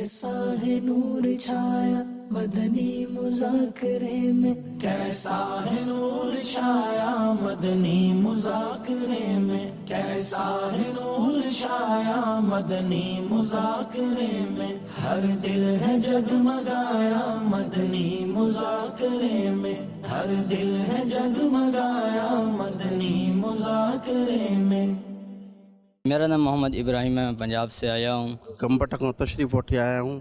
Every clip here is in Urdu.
کیسا ہے نور چھایا مدنی مذاکرے میں، کیسا ہے نور چھایا مدنی مذاکرے میں، کیسا ہے نور چھایا مدنی مذاکرے میں، ہر دل ہے جگمگایا مدنی مذاکرے میں، ہر دل ہے جگمگایا مدنی مذاکرے میں۔ میرا نام محمد ابراہیم ہے، میں پنجاب سے آیا ہوں۔ کمبٹک میں تشریف وٹھی آیا ہوں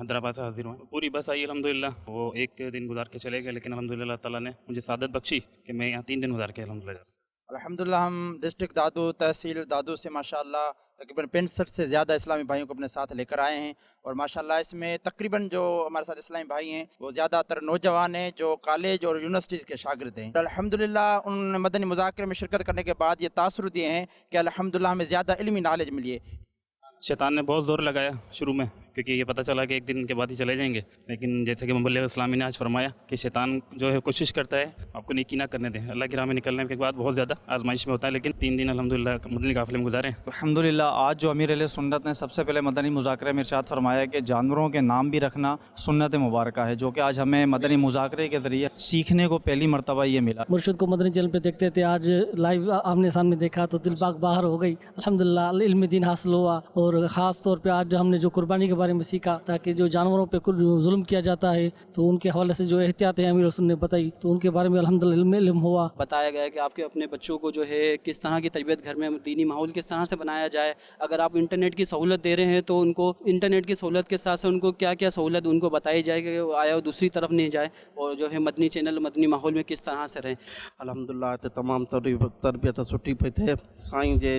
حیدرآباد سے حاضر ہوں۔ پوری بس آئی الحمدللہ، وہ ایک دن گزار کے چلے گئے، لیکن الحمدللہ اللہ تعالیٰ نے مجھے سعادت بخشی کہ میں یہاں 3 دن گزار کے الحمدللہ۔ الحمدللہ ہم ڈسٹرکٹ دادو تحصیل دادو سے ماشاءاللہ تقریباً 65 سے زیادہ اسلامی بھائیوں کو اپنے ساتھ لے کر آئے ہیں، اور ماشاءاللہ اس میں تقریباً جو ہمارے ساتھ اسلامی بھائی ہیں وہ زیادہ تر نوجوان ہیں جو کالج اور یونیورسٹیز کے شاگرد ہیں۔ الحمدللہ انہوں نے مدنی مذاکرے میں شرکت کرنے کے بعد یہ تاثر دیے ہیں کہ الحمدللہ ہمیں زیادہ علمی نالج ملی ہے۔ شیطان نے بہت زور لگایا شروع میں، کیونکہ یہ پتہ چلا کہ ایک دن کے بعد ہی چلے جائیں گے، لیکن جیسے کہ مبلغ اسلامی نے آج فرمایا کہ شیطان جو ہے کوشش کرتا ہے آپ کو نیکی نہ کرنے دیں۔ اللہ کی راہ میں نکلنے کے بعد بہت زیادہ آزمائش میں ہوتا ہے، لیکن 3 دن الحمدللہ مدنی قافلے میں گزارے۔ الحمدللہ آج جو امیر علیہ سنت نے سب سے پہلے مدنی مذاکرے میں ارشاد فرمایا کہ جانوروں کے نام بھی رکھنا سنت مبارکہ ہے، جو کہ آج ہمیں مدنی مذاکرے کے ذریعے سیکھنے کو پہلی مرتبہ یہ ملا۔ مرشد کو مدنی چینل پہ دیکھتے تھے، آج لائیو آمنے سامنے دیکھا تو دل پاک باہر ہو گئی۔ الحمدللہ علم دین حاصل ہوا، اور خاص طور پہ آج ہم نے جو قربانی کے بارے میں سیکھا، تاکہ جو جانوروں پہ ظلم کیا جاتا ہے تو ان کے حوالے سے جو احتیاط ہے امیر رسول نے بتائی، تو ان کے بارے میں الحمدللہ علم ہوا۔ بتایا گیا ہے کہ آپ کے اپنے بچوں کو جو ہے کس طرح کی تربیت گھر میں دینی ماحول کس طرح سے بنایا جائے۔ اگر آپ انٹرنیٹ کی سہولت دے رہے ہیں تو ان کو انٹرنیٹ کی سہولت کے ساتھ ساتھ ان کو کیا کیا سہولت ان کو بتائی جائے کہ آیا وہ دوسری طرف نہیں جائے، اور جو ہے مدنی چینل مدنی ماحول میں کس طرح سے رہیں۔ الحمدللہ تمام تربیت سٹھی پئی تھے، سائیں جے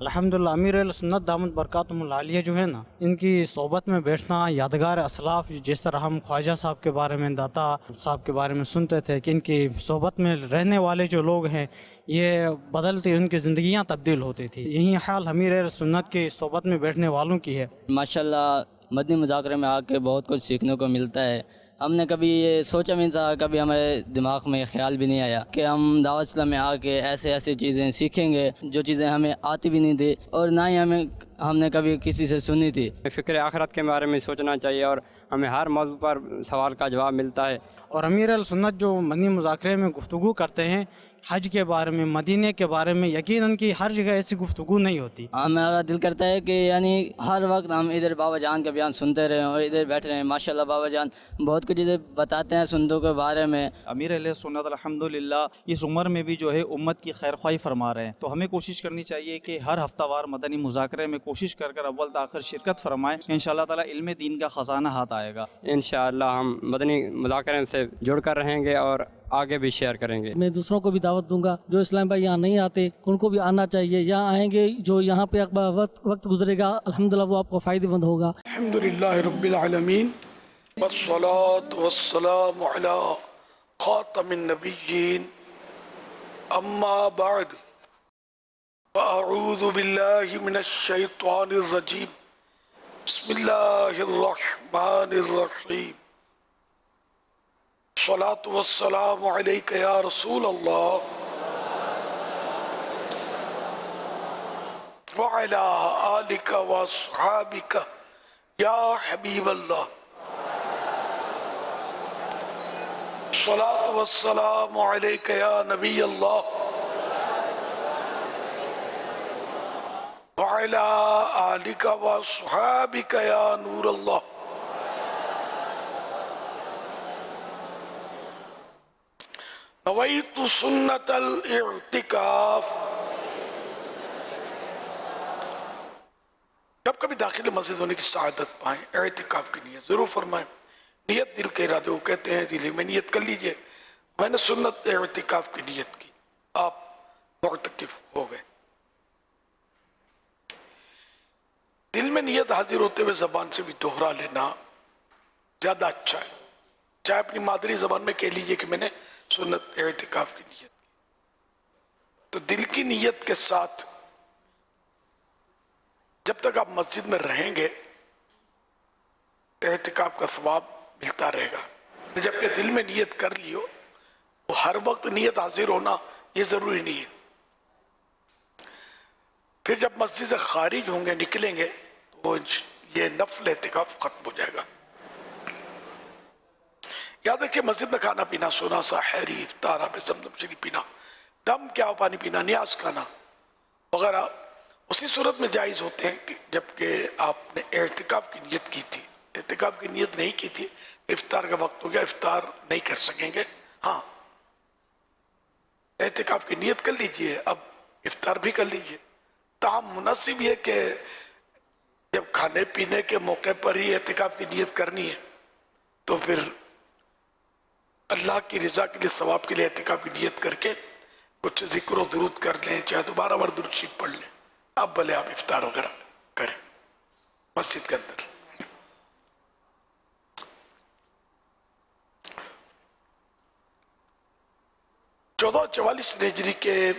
الحمدللہ امیر علیہ سنت دامت برکاتہم العالیہ جو ہے نا، ان کی صحبت میں بیٹھنا یادگار اسلاف، جس طرح ہم خواجہ صاحب کے بارے میں، داتا صاحب کے بارے میں سنتے تھے کہ ان کی صحبت میں رہنے والے جو لوگ ہیں یہ بدلتی، ان کی زندگیاں تبدیل ہوتی تھی۔ یہی حال امیر علیہ سنت کی صحبت میں بیٹھنے والوں کی ہے۔ ماشاءاللہ مدنی مذاکرے میں آ کے بہت کچھ سیکھنے کو ملتا ہے۔ ہم نے کبھی یہ سوچا بھی نہیں تھا، کبھی ہمارے دماغ میں خیال بھی نہیں آیا کہ ہم دعوت اسلام میں آ کے ایسے چیزیں سیکھیں گے جو چیزیں ہمیں آتی بھی نہیں تھی، اور نہ ہی ہم نے کبھی کسی سے سنی تھی۔ فکر آخرت کے بارے میں سوچنا چاہیے، اور ہمیں ہر موضوع پر سوال کا جواب ملتا ہے۔ اور امیر علیہ سنت جو مدنی مذاکرے میں گفتگو کرتے ہیں حج کے بارے میں، مدینے کے بارے میں، یقیناً کہ ہر جگہ ایسی گفتگو نہیں ہوتی۔ ہمارا دل کرتا ہے کہ یعنی ہر وقت ہم ادھر بابا جان کا بیان سنتے رہیں اور ادھر بیٹھ رہے ہیں۔ ماشاءاللہ بابا جان بہت کچھ ادھر بتاتے ہیں سنتوں کے بارے میں۔ امیر علیہ سنت الحمدللہ اس عمر میں بھی جو ہے امت کی خیر خواہی فرما رہے ہیں، تو ہمیں کوشش کرنی چاہیے کہ ہر ہفتہ وار مدنی مذاکرے میں کوشش کر اول تاخر شرکت فرمائیں، انشاءاللہ تعالی علم دین کا خزانہ ہاتھ آئے گا۔ انشاءاللہ ہم مدنی مذاکرے سے جڑ کر رہیں گے اور آگے بھی شیئر کریں گے۔ میں دوسروں کو بھی دعوت دوں گا جو اسلام بھائی یہاں نہیں آتے ان کو بھی آنا چاہیے، یہاں آئیں گے جو یہاں پہ وقت گزرے گا الحمدللہ وہ آپ کو فائدہ مند ہوگا۔ الحمدللہ رب العالمین، والصلاة والسلام علی خاتم النبیین، اما بعد، فاعوذ باللہ من الشیطان الرجیم، بسم اللہ الرحمن الرحیم، الصلاة والسلام علیک یا رسول اللہ وعلی آلک واصحابک یا حبیب اللہ، الصلاة والسلام علیک یا نبی اللہ وعلی آلک واصحابک یا نور اللہ۔ نویت سنت الاعتکاف، جب کبھی داخل مسجد ہونے کی سعادت پائیں اعتکاف کی نیت ضرور فرمائیں۔ نیت دل کے ارادے، وہ کہتے ہیں دل میں نیت کر لیجئے، میں نے سنت اعتکاف کی نیت کی، آپ معتکف ہو گئے۔ دل میں نیت حاضر ہوتے ہوئے زبان سے بھی دوہرا لینا زیادہ اچھا ہے، چاہے اپنی مادری زبان میں کہہ لیجئے کہ میں نے سنت اعتکاف کی نیت کی، تو دل کی نیت کے ساتھ جب تک آپ مسجد میں رہیں گے اعتکاف کا ثواب ملتا رہے گا۔ جبکہ دل میں نیت کر لیو، وہ ہر وقت نیت حاضر ہونا یہ ضروری نہیں ہے۔ پھر جب مسجد سے خارج ہوں گے نکلیں گے تو یہ نفل اعتکاف ختم ہو جائے گا. یاد رکھیے مسجد میں کھانا پینا, سونا, سحری, افطار, آب زمزم شریف پینا, دم کیا پانی پینا, نیاز کھانا وغیرہ اسی صورت میں جائز ہوتے ہیں کہ جبکہ آپ نے اعتکاف کی نیت کی تھی. اعتکاف کی نیت نہیں کی تھی, افطار کا وقت ہو گیا, افطار نہیں کر سکیں گے. ہاں اعتکاف کی نیت کر لیجئے, اب افطار بھی کر لیجئے. تاہم مناسب یہ کہ جب کھانے پینے کے موقع پر ہی اعتکاف کی نیت کرنی ہے تو پھر اللہ کی رضا کے لیے, ثواب کے لیے اعتکاف کی نیت کر کے کچھ ذکر و درود کر لیں, چاہے تو 12 بار درود شریف پڑھ لیں. اب بھلے آپ افطار وغیرہ کریں مسجد کے اندر. چودہ 44 ہجری کے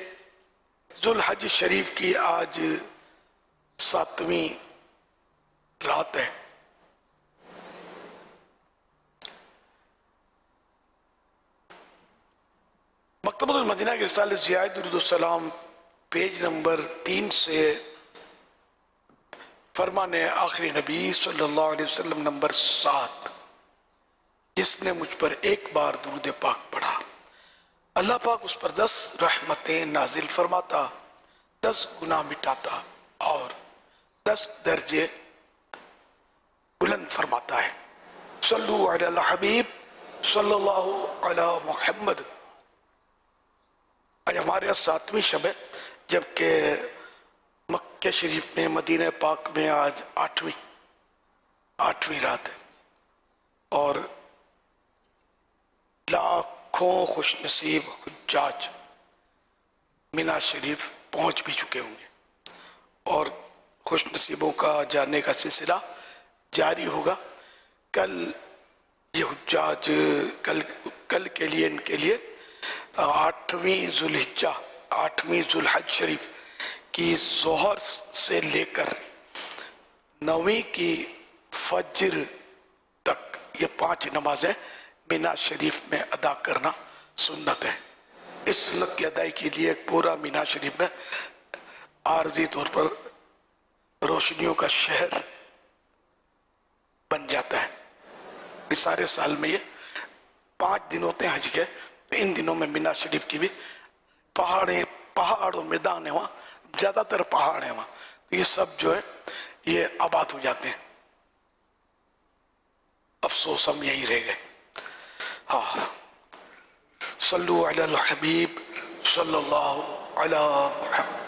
ذوالحج شریف کی آج 7ویں رات ہے. مکتبۃ المدینہ کے رسالے ضیاء درود السلام پیج نمبر 3 سے فرمان آخری نبی صلی اللہ علیہ وسلم نمبر 7, جس نے مجھ پر ایک بار درود پاک پڑھا, اللہ پاک اس پر 10 رحمتیں نازل فرماتا, 10 گناہ مٹاتا اور 10 درجے بلند فرماتا ہے. صلو علی الحبیب صلی اللہ علی محمد. آج ہمارے 7ویں شب ہے, جبکہ مکہ شریف میں, مدینہ پاک میں آج 8ویں رات ہے, اور لاکھوں خوش نصیب حجاج مینا شریف پہنچ بھی چکے ہوں گے, اور خوش نصیبوں کا جانے کا سلسلہ جاری ہوگا. کل یہ حجاج کل کے لیے, ان کے لیے 8ویں ذوالحج شریف کی ظہر سے لے کر 9ویں کی فجر تک یہ 5 نمازیں مینا شریف میں ادا کرنا سنت ہے. اس سنت کی ادائی کے لیے ایک پورا مینا شریف میں عارضی طور پر روشنیوں کا شہر بن جاتا ہے. اس سارے سال میں یہ 5 دن ہوتے ہیں حج کے, تو ان دنوں میں مینا شریف کی بھی پہاڑ و میدان ہے, وہاں زیادہ تر پہاڑ ہیں وہاں, تو یہ سب جو ہے یہ آباد ہو جاتے ہیں. افسوس ہم یہی رہ گئے. ہاں, صلو علی الحبیب صلی اللہ علی محمد.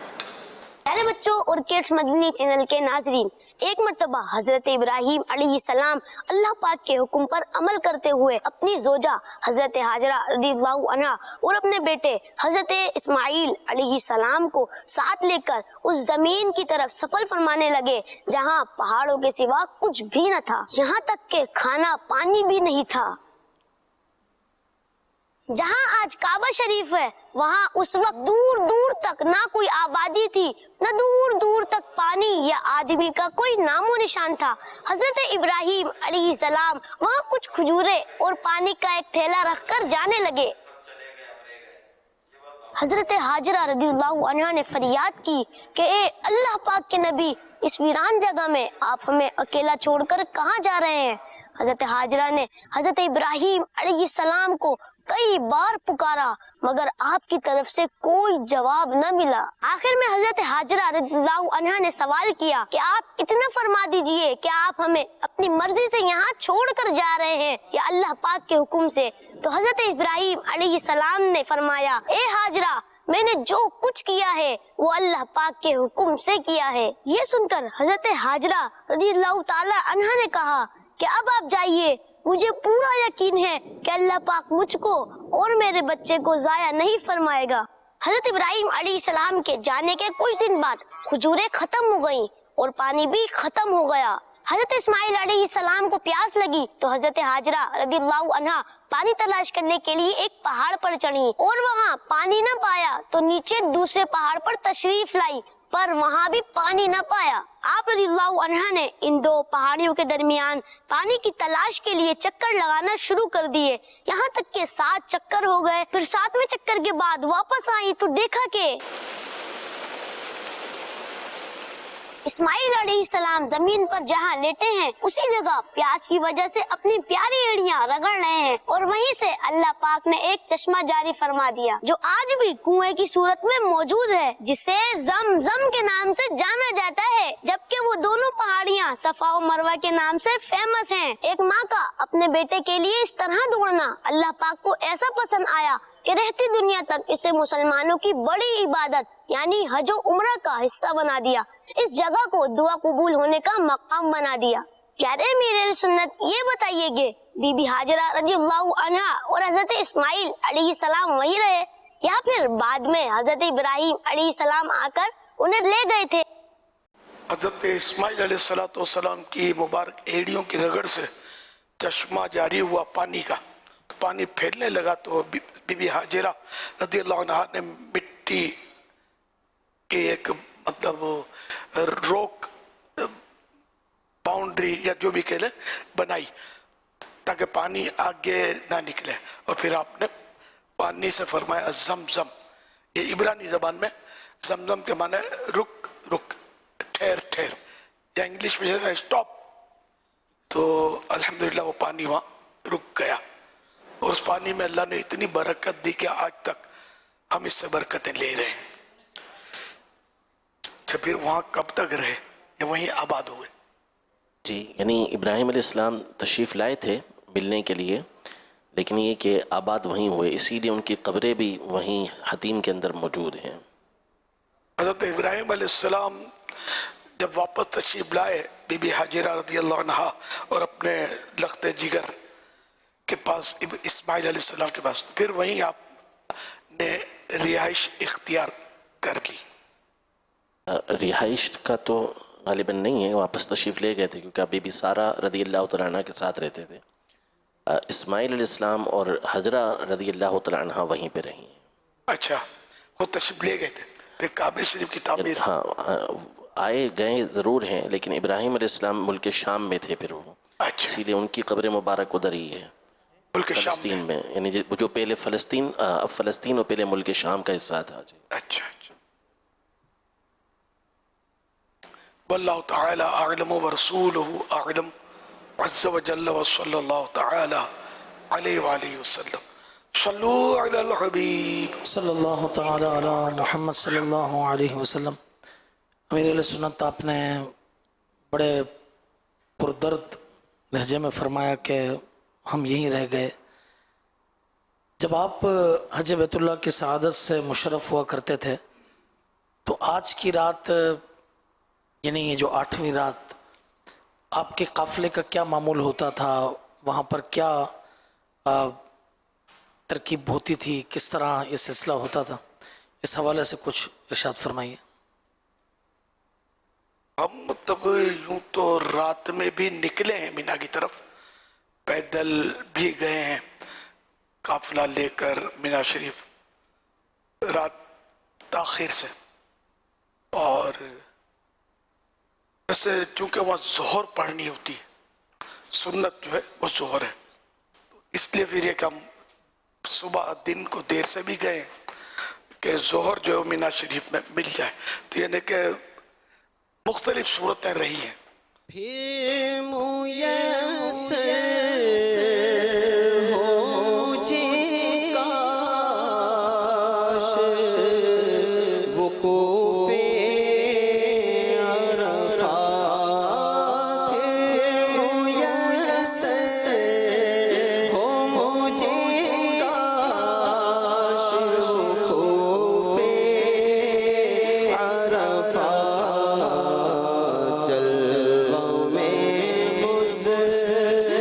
پیارے بچوں اور کڈس مدنی چینل کے ناظرین, ایک مرتبہ حضرت ابراہیم علیہ السلام اللہ پاک کے حکم پر عمل کرتے ہوئے اپنی زوجہ حضرت ہاجرہ رضی اللہ عنہا اور اپنے بیٹے حضرت اسماعیل علیہ السلام کو ساتھ لے کر اس زمین کی طرف سفر فرمانے لگے جہاں پہاڑوں کے سوا کچھ بھی نہ تھا, یہاں تک کہ کھانا پانی بھی نہیں تھا. جہاں آج کعبہ شریف ہے وہاں اس وقت دور دور تک نہ کوئی آبادی تھی, نہ دور دور تک پانی یا آدمی کا کوئی نام و نشان تھا. حضرت ابراہیم علیہ السلام وہاں کچھ کھجورے اور پانی کا ایک تھیلا رکھ کر جانے لگے. حضرت ہاجرہ رضی اللہ عنہا نے فریاد کی کہ اے اللہ پاک کے نبی, اس ویران جگہ میں آپ ہمیں اکیلا چھوڑ کر کہاں جا رہے ہیں؟ حضرت ہاجرہ نے حضرت ابراہیم علیہ السلام کو کئی بار پکارا مگر آپ کی طرف سے کوئی جواب نہ ملا. آخر میں حضرت ہاجرہ رضی اللہ عنہا نے سوال کیا کہ آپ اتنا فرما دیجئے کہ آپ ہمیں اپنی مرضی سے یہاں چھوڑ کر جا رہے ہیں یا اللہ پاک کے حکم سے؟ تو حضرت ابراہیم علیہ السلام نے فرمایا, اے ہاجرہ, میں نے جو کچھ کیا ہے وہ اللہ پاک کے حکم سے کیا ہے. یہ سن کر حضرت ہاجرہ رضی اللہ تعالی عنہا نے کہا کہ اب آپ جائیے, مجھے پورا یقین ہے کہ اللہ پاک مجھ کو اور میرے بچے کو ضائع نہیں فرمائے گا. حضرت ابراہیم علیہ السلام کے جانے کے کچھ دن بعد کھجوریں ختم ہو گئیں اور پانی بھی ختم ہو گیا. حضرت اسماعیل علیہ السلام کو پیاس لگی تو حضرت ہاجرہ رضی اللہ عنہا پانی تلاش کرنے کے لیے ایک پہاڑ پر چڑھی اور وہاں پانی نہ پایا تو نیچے دوسرے پہاڑ پر تشریف لائی, پر وہاں بھی پانی نہ پایا. آپ رضی اللہ عنہا نے ان 2 پہاڑیوں کے درمیان پانی کی تلاش کے لیے چکر لگانا شروع کر دیے, یہاں تک کہ 7 چکر ہو گئے. پھر 7ویں چکر کے بعد واپس آئی تو دیکھا کہ اسماعیل علیہ السلام زمین پر جہاں لیٹے ہیں اسی جگہ پیاس کی وجہ سے اپنی پیاری ایڑیاں رگڑ رہے ہیں، اور وہیں سے اللہ پاک نے ایک چشمہ جاری فرما دیا جو آج بھی کنویں کی صورت میں موجود ہے، جسے زمزم کے نام سے جانا جاتا ہے، جبکہ وہ دونوں پہاڑیاں صفا و مروہ کے نام سے فیمس ہیں۔ ایک ماں کا اپنے بیٹے کے لیے اس طرح دوڑنا اللہ پاک کو ایسا پسند آیا کہ رہتی دنیا تک اسے مسلمانوں کی بڑی عبادت یعنی حج و عمرہ کا حصہ بنا دیا، اس جگہ کو دعا قبول ہونے کا مقام بنا دیا۔ پیارے امیر اہل سنت، یہ بتائیے گے بی بی حاجرہ رضی اللہ عنہا اور حضرت اسماعیل علیہ السلام وہی رہے یا پھر بعد میں حضرت ابراہیم علیہ السلام آ کر انہیں لے گئے تھے؟ حضرت اسماعیل علیہ السلام کی مبارک ایڑیوں کی رگڑ سے چشمہ جاری ہوا پانی کا، پانی پھیلنے لگا تو بی بی حاجرہ رضی اللہ عنہا نے مٹی کے ایک مطلب روک باؤنڈری یا جو بھی کہہ لیں بنائی تاکہ پانی آگے نہ نکلے، اور پھر آپ نے پانی سے فرمایا زمزم۔ یہ عبرانی زبان میں زمزم کے معنی رک رک، ٹھہر ٹھہر، یا انگلش میں اسٹاپ، تو الحمدللہ وہ پانی وہاں رک گیا، اور اس پانی میں اللہ نے اتنی برکت دی کہ آج تک ہم اس سے برکتیں لے رہے ہیں۔ اچھا، پھر وہاں کب تک رہے یا وہیں آباد ہوئے؟ جی، یعنی ابراہیم علیہ السلام تشریف لائے تھے ملنے کے لیے، لیکن یہ کہ آباد وہیں ہوئے، اسی لیے ان کی قبریں بھی وہیں حتیم کے اندر موجود ہیں۔ حضرت ابراہیم علیہ السلام جب واپس تشریف لائے بی بی حاجرہ رضی اللہ عنہا اور اپنے لخت جگر کے پاس اسماعیل علیہ السلام کے پاس، پھر وہیں آپ نے رہائش اختیار کر لی؟ رہائش کا تو غالباً نہیں ہے، واپس تشریف لے گئے تھے کیونکہ اب بی بی سارہ رضی اللہ تعالیٰ عنہ کے ساتھ رہتے تھے۔ اسماعیل علیہ السلام اور حجرہ رضی اللہ تعالیٰ عنہ وہیں پہ رہی ہیں۔ اچھا، خود تشریف لے گئے تھے، پھر کعبہ شریف کی تعمیر؟ ہاں، آئے گئے ضرور ہیں، لیکن ابراہیم علیہ السلام ملک شام میں تھے، پھر وہ اسی لیے ان کی قبر مبارک ادھر ہی ہے، فلسطین میں، یعنی جو پہلے فلسطین، اب فلسطین اور پہلے ملک شام کا حصہ تھا۔ جی اچھا اچھا، واللہ تعالی اعلم ورسولہ اعلم عز وجل وصلی اللہ تعالی علیہ وآلہ وسلم۔ صلو علی الحبیب صلی اللہ تعالی علی محمد صلی اللہ علیہ وسلم۔ امیر اہل سنت، آپ نے بڑے پردرد لہجے میں فرمایا کہ ہم یہیں رہ گئے۔ جب آپ حج بیت اللہ کی سعادت سے مشرف ہوا کرتے تھے تو آج کی رات، یعنی یہ جو 8ویں رات، آپ کے قافلے کا کیا معمول ہوتا تھا؟ وہاں پر کیا ترکیب ہوتی تھی؟ کس طرح یہ سلسلہ ہوتا تھا؟ اس حوالے سے کچھ ارشاد فرمائیے۔ ہم مطلب یوں تو رات میں بھی نکلے ہیں مینا کی طرف، پیدل بھی گئے ہیں قافلہ لے کر مینا شریف رات تاخیر سے، اور ویسے چونکہ وہاں ظہر پڑھنی ہوتی ہے، سنت جو ہے وہ ظہر ہے، اس لیے پھر یہ کہ ہم صبح دن کو دیر سے بھی گئے کہ ظہر جو ہے مینا شریف میں مل جائے، تو یعنی کہ مختلف صورتیں رہی ہیں۔ پھر میسر ہو جی کاش وہ کوفے عرفات، پھر میسر ہو مجھے کاش وہ کوفے عرفات، جلووں میں مصطفی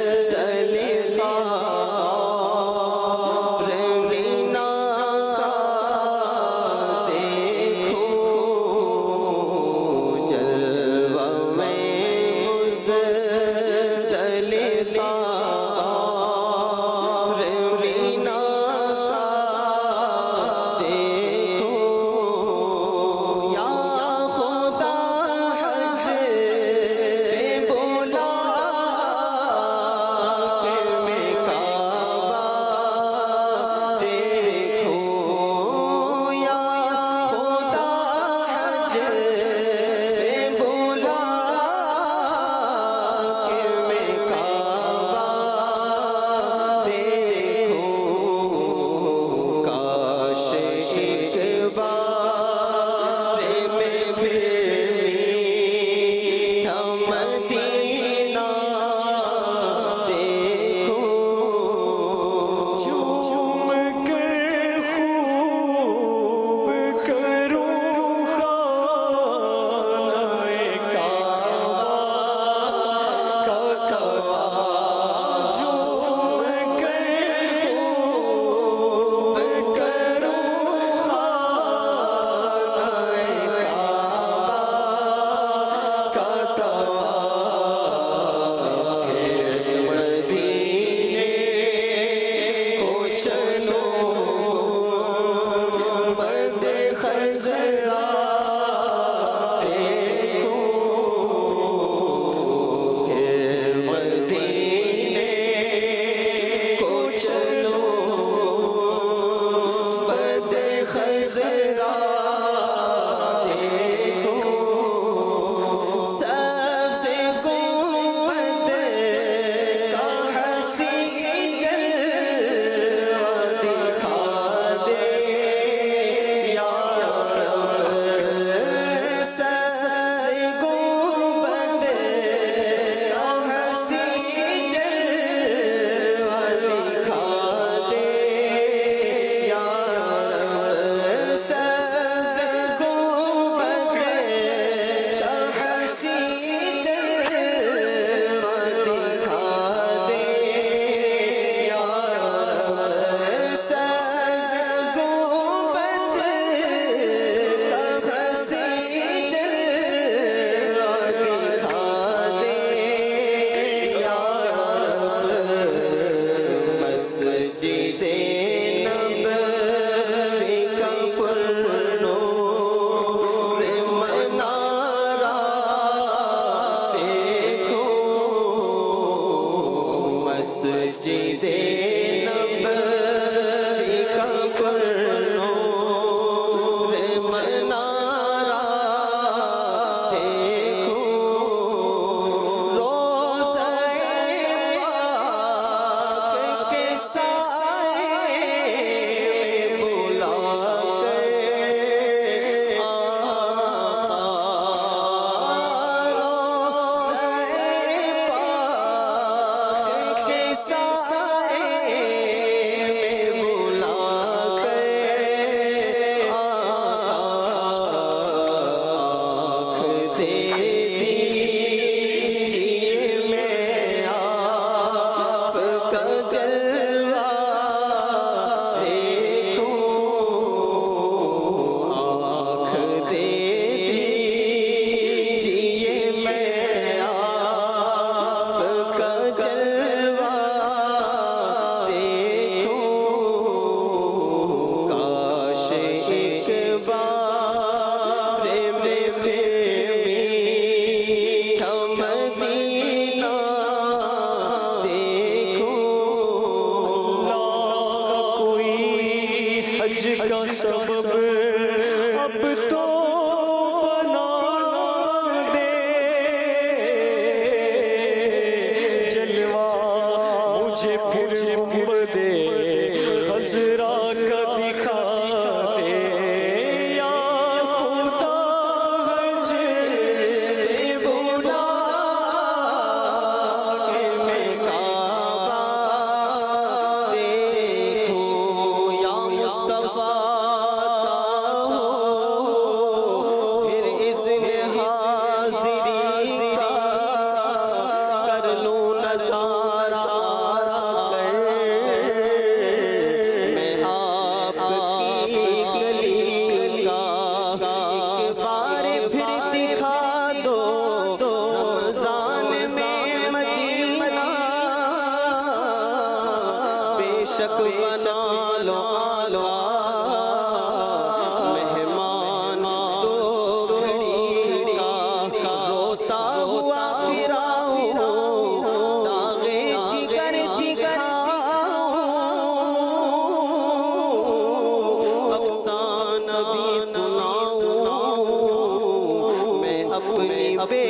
بے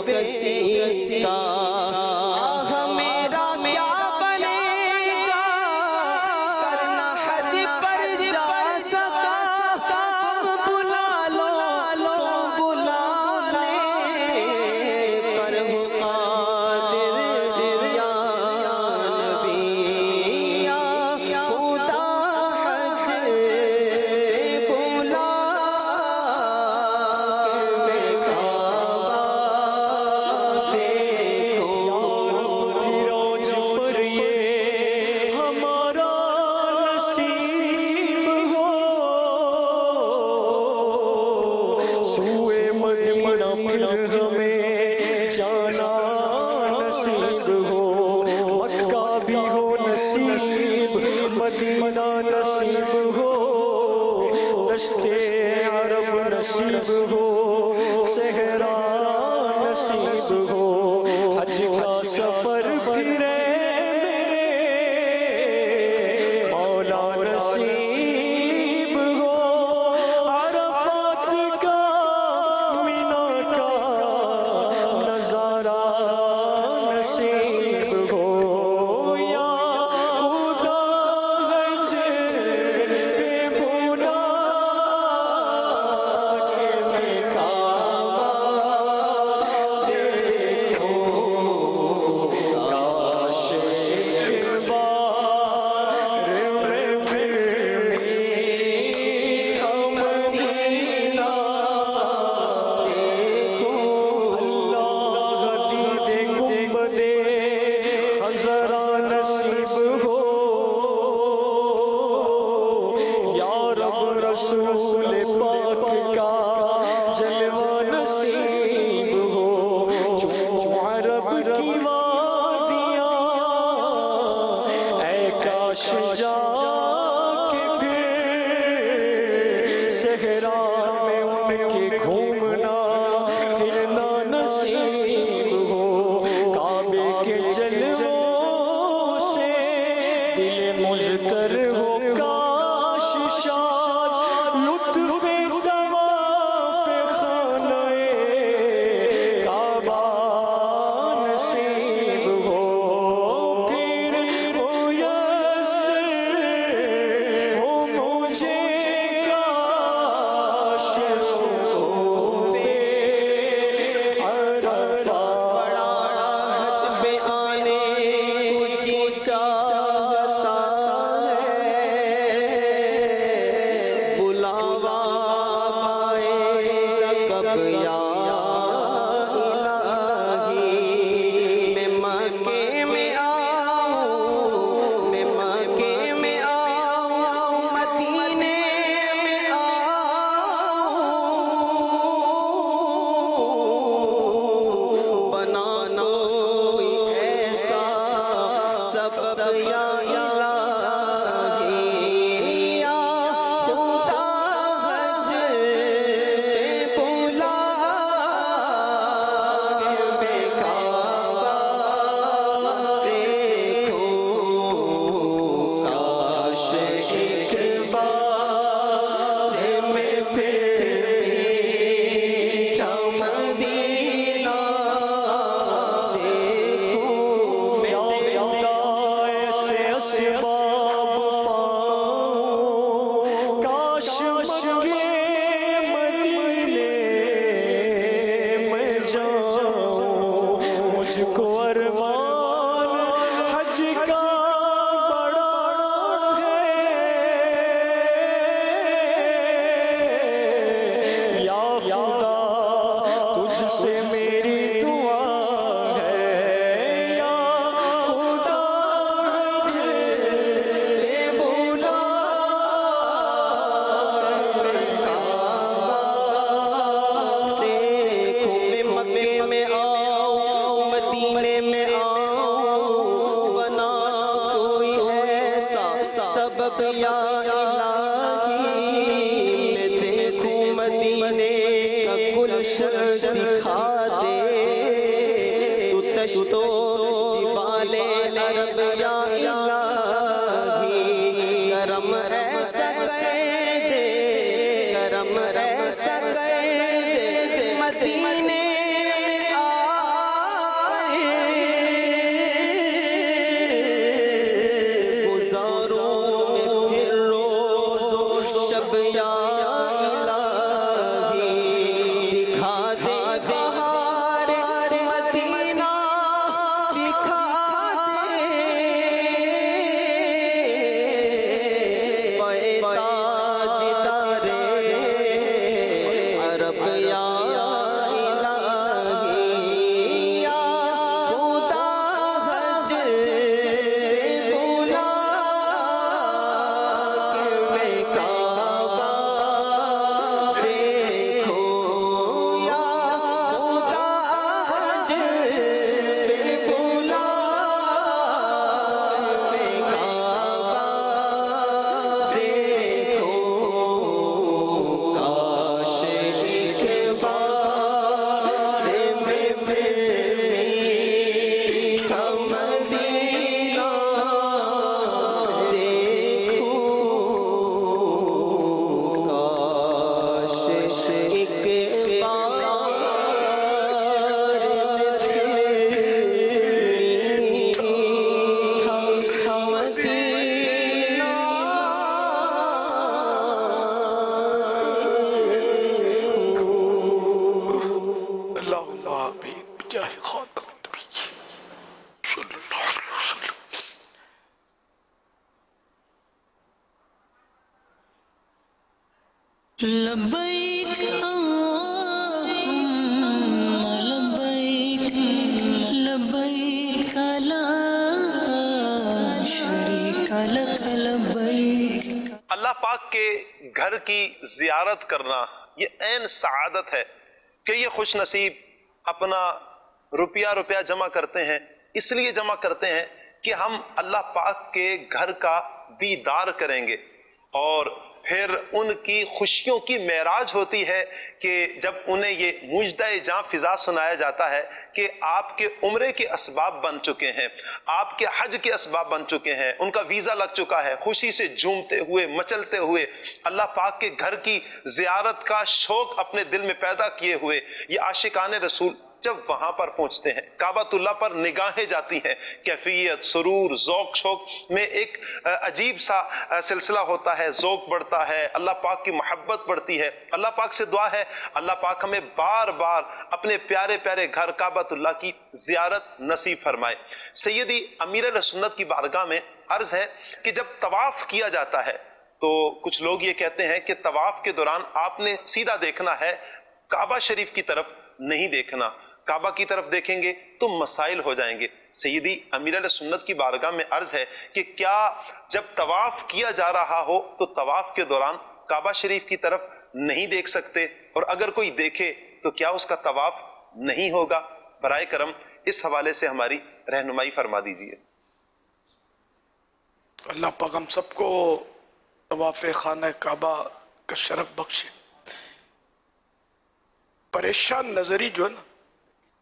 کسی کا میرا کیا بنے گا کرنا حج پر جا سکا بلا لو بلانے پر ہو قادر یا نبی یا خدا حج بلا مدینہ نصیب ہو دشت عرب نصیب ہو صحرا نصیب ہو حج کا سفر پھرے مولا نصیب ہو عرفات کا مینا کا نظارہ نصیب ہو رسول پاک کا جلوہ نصیب ہو جو عرب کی وادیاں اے کاش جا کے پھر صحرا میں ان کے گھومنا پھرنا نصیب ہو کعبے کے جلووں سے دل مجتر ہو یا الہی میں دیکھوں مدینے کا گلشن دکھا دے تو تشتو جبال عرب یا الہی کرم ایسا کر دے کرم ایسا کر دے مدینے اللهم آمین بجاہ خاتم النبی صلی اللہ علیہ وسلم. لبیک لبیک لبیک لا شریک لک لبیک. اللہ پاک کے گھر کی زیارت کرنا یہ عین سعادت ہے کہ یہ خوش نصیب اپنا روپیہ جمع کرتے ہیں. اس لیے جمع کرتے ہیں کہ ہم اللہ پاک کے گھر کا دیدار کریں گے، اور پھر ان کی خوشیوں کی معراج ہوتی ہے کہ جب انہیں یہ مجدہ جاں فضا سنایا جاتا ہے کہ آپ کے عمرے کے اسباب بن چکے ہیں، آپ کے حج کے اسباب بن چکے ہیں، ان کا ویزا لگ چکا ہے. خوشی سے جھومتے ہوئے مچلتے ہوئے اللہ پاک کے گھر کی زیارت کا شوق اپنے دل میں پیدا کیے ہوئے یہ عاشقان رسول جب وہاں پر پہنچتے ہیں، کعبۃ اللہ پر نگاہیں جاتی ہیں، کیفیت، سرور، ذوق شوق میں ایک عجیب سا سلسلہ ہوتا ہے، ذوق بڑھتا ہے، اللہ پاک کی محبت بڑھتی ہے. اللہ پاک سے دعا ہے اللہ پاک ہمیں بار بار اپنے پیارے پیارے گھر کعبۃ اللہ کی زیارت نصیب فرمائے. سیدی امیر اہل سنت کی بارگاہ میں عرض ہے کہ جب طواف کیا جاتا ہے تو کچھ لوگ یہ کہتے ہیں کہ طواف کے دوران آپ نے سیدھا دیکھنا ہے، کعبہ شریف کی طرف نہیں دیکھنا، کعبہ کی طرف دیکھیں گے تو مسائل ہو جائیں گے. سیدی امیر اہل سنت کی بارگاہ میں عرض ہے کہ کیا جب طواف کیا جا رہا ہو تو طواف کے دوران کعبہ شریف کی طرف نہیں دیکھ سکتے، اور اگر کوئی دیکھے تو کیا اس کا طواف نہیں ہوگا؟ برائے کرم اس حوالے سے ہماری رہنمائی فرما دیجیے. اللہ پاک ہم سب کو طواف خانہ کعبہ کا شرف بخشے. پریشان نظری جو ہے نا،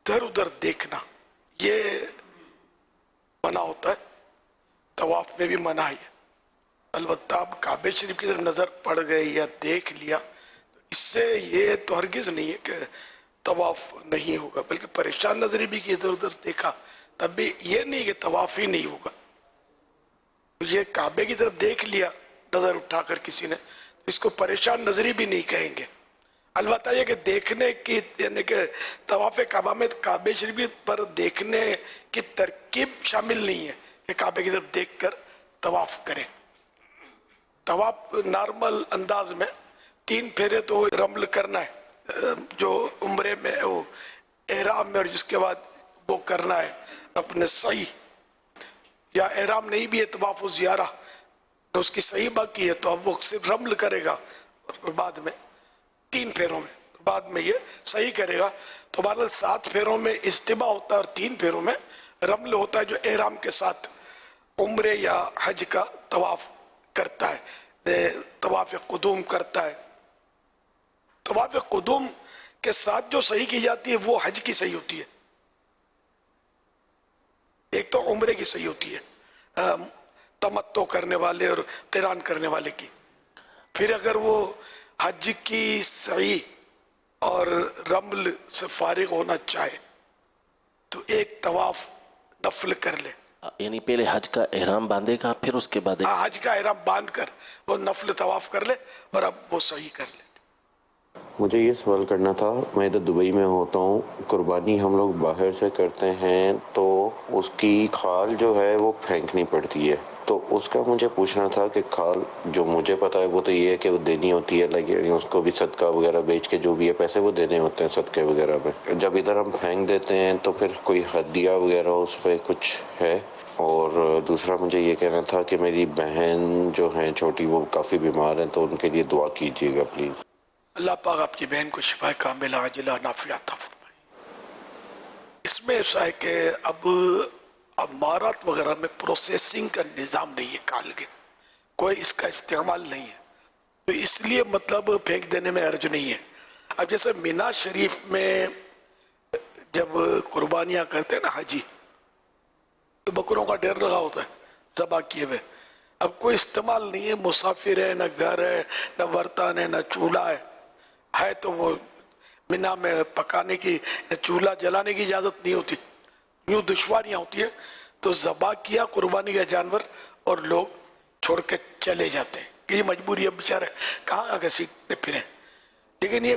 ادھر ادھر دیکھنا، یہ منع ہوتا ہے، طواف میں بھی منع ہے. البتہ اب کعبہ شریف کی طرف نظر پڑ گئی یا دیکھ لیا اس سے یہ تو ہرگز نہیں ہے کہ طواف نہیں ہوگا، بلکہ پریشان نظری بھی کہ ادھر ادھر دیکھا تب بھی یہ نہیں کہ طواف ہی نہیں ہوگا. یہ کعبے کی طرف دیکھ لیا نظر اٹھا کر کسی نے، اس کو پریشان نظری بھی نہیں کہیں گے. البتہ یہ کہ دیکھنے کی یعنی کہ طواف کعبہ میں کعبہ شریف پر دیکھنے کی ترکیب شامل نہیں ہے کہ کعبے کی طرف دیکھ کر طواف کریں. طواف نارمل انداز میں 3 پھیرے تو رمل کرنا ہے جو عمرے میں وہ احرام میں، اور جس کے بعد وہ کرنا ہے اپنے صحیح، یا احرام نہیں بھی ہے طواف و زیارہ تو اس کی صحیح باقی ہے تو اب وہ صرف رمل کرے گا، اور بعد میں 3 پھیروں میں بعد میں یہ صحیح کرے گا. تو بہرحال 7 پھیروں میں اجتماع ہوتا ہے اور 3 پھیروں میں رمل ہوتا ہے جو احرام کے ساتھ عمرے یا حج کا طواف کرتا ہے، طواف قدوم کرتا ہے. طواف قدوم کے ساتھ جو صحیح کی جاتی ہے وہ حج کی صحیح ہوتی ہے، ایک تو عمرے کی صحیح ہوتی ہے تمتع کرنے والے اور قران کرنے والے کی. پھر اگر وہ حج کی صحیح اور رمل سے فارغ ہونا چاہے تو ایک طواف نفل کر لے، یعنی پہلے حج کا احرام باندھے گا پھر اس کے بعد حج کا احرام باندھ کر وہ نفل طواف کر لے اور اب وہ صحیح کر لے. مجھے یہ سوال کرنا تھا، میں ادھر دبئی میں ہوتا ہوں، قربانی ہم لوگ باہر سے کرتے ہیں تو اس کی کھال جو ہے وہ پھینکنی پڑتی ہے، تو اس کا مجھے پوچھنا تھا کہ کھال جو مجھے پتا ہے وہ تو یہ ہے کہ وہ دینی ہوتی ہے، لیکن اس کو بھی صدقہ وغیرہ بیچ کے جو بھی ہے پیسے وہ دینے ہوتے ہیں صدقے وغیرہ میں. جب ادھر ہم پھینک دیتے ہیں تو پھر کوئی ہدیہ وغیرہ اس پہ کچھ ہے؟ اور دوسرا مجھے یہ کہنا تھا کہ میری بہن جو ہیں چھوٹی وہ کافی بیمار ہیں تو ان کے لیے دعا کیجیے گا پلیز. اللہ پاک آپ کی بہن کو شفا کاملہ عاجلہ نافعہ عطا فرمائے. اس میں ایسا ہے کہ اب امارات وغیرہ میں پروسیسنگ کا نظام نہیں ہے، کال کے کوئی اس کا استعمال نہیں ہے، تو اس لیے مطلب پھینک دینے میں حرج نہیں ہے. اب جیسے مینا شریف میں جب قربانیاں کرتے ہیں نا حاجی، تو بکروں کا ڈھیر لگا ہوتا ہے ذبح کیے ہوئے، اب کوئی استعمال نہیں ہے، مسافر ہے، نہ گھر ہے، نہ برتن ہے، نہ چولہا ہے تو وہ مینا میں پکانے کی چولہا جلانے کی اجازت نہیں ہوتی، یوں دشواریاں ہوتی ہیں. تو ذبح کیا قربانی کا جانور اور لوگ چھوڑ کے چلے جاتے ہیں کہ یہ مجبوری ہے، بیچارے کہاں آگے سیکھتے پھریں. لیکن یہ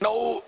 9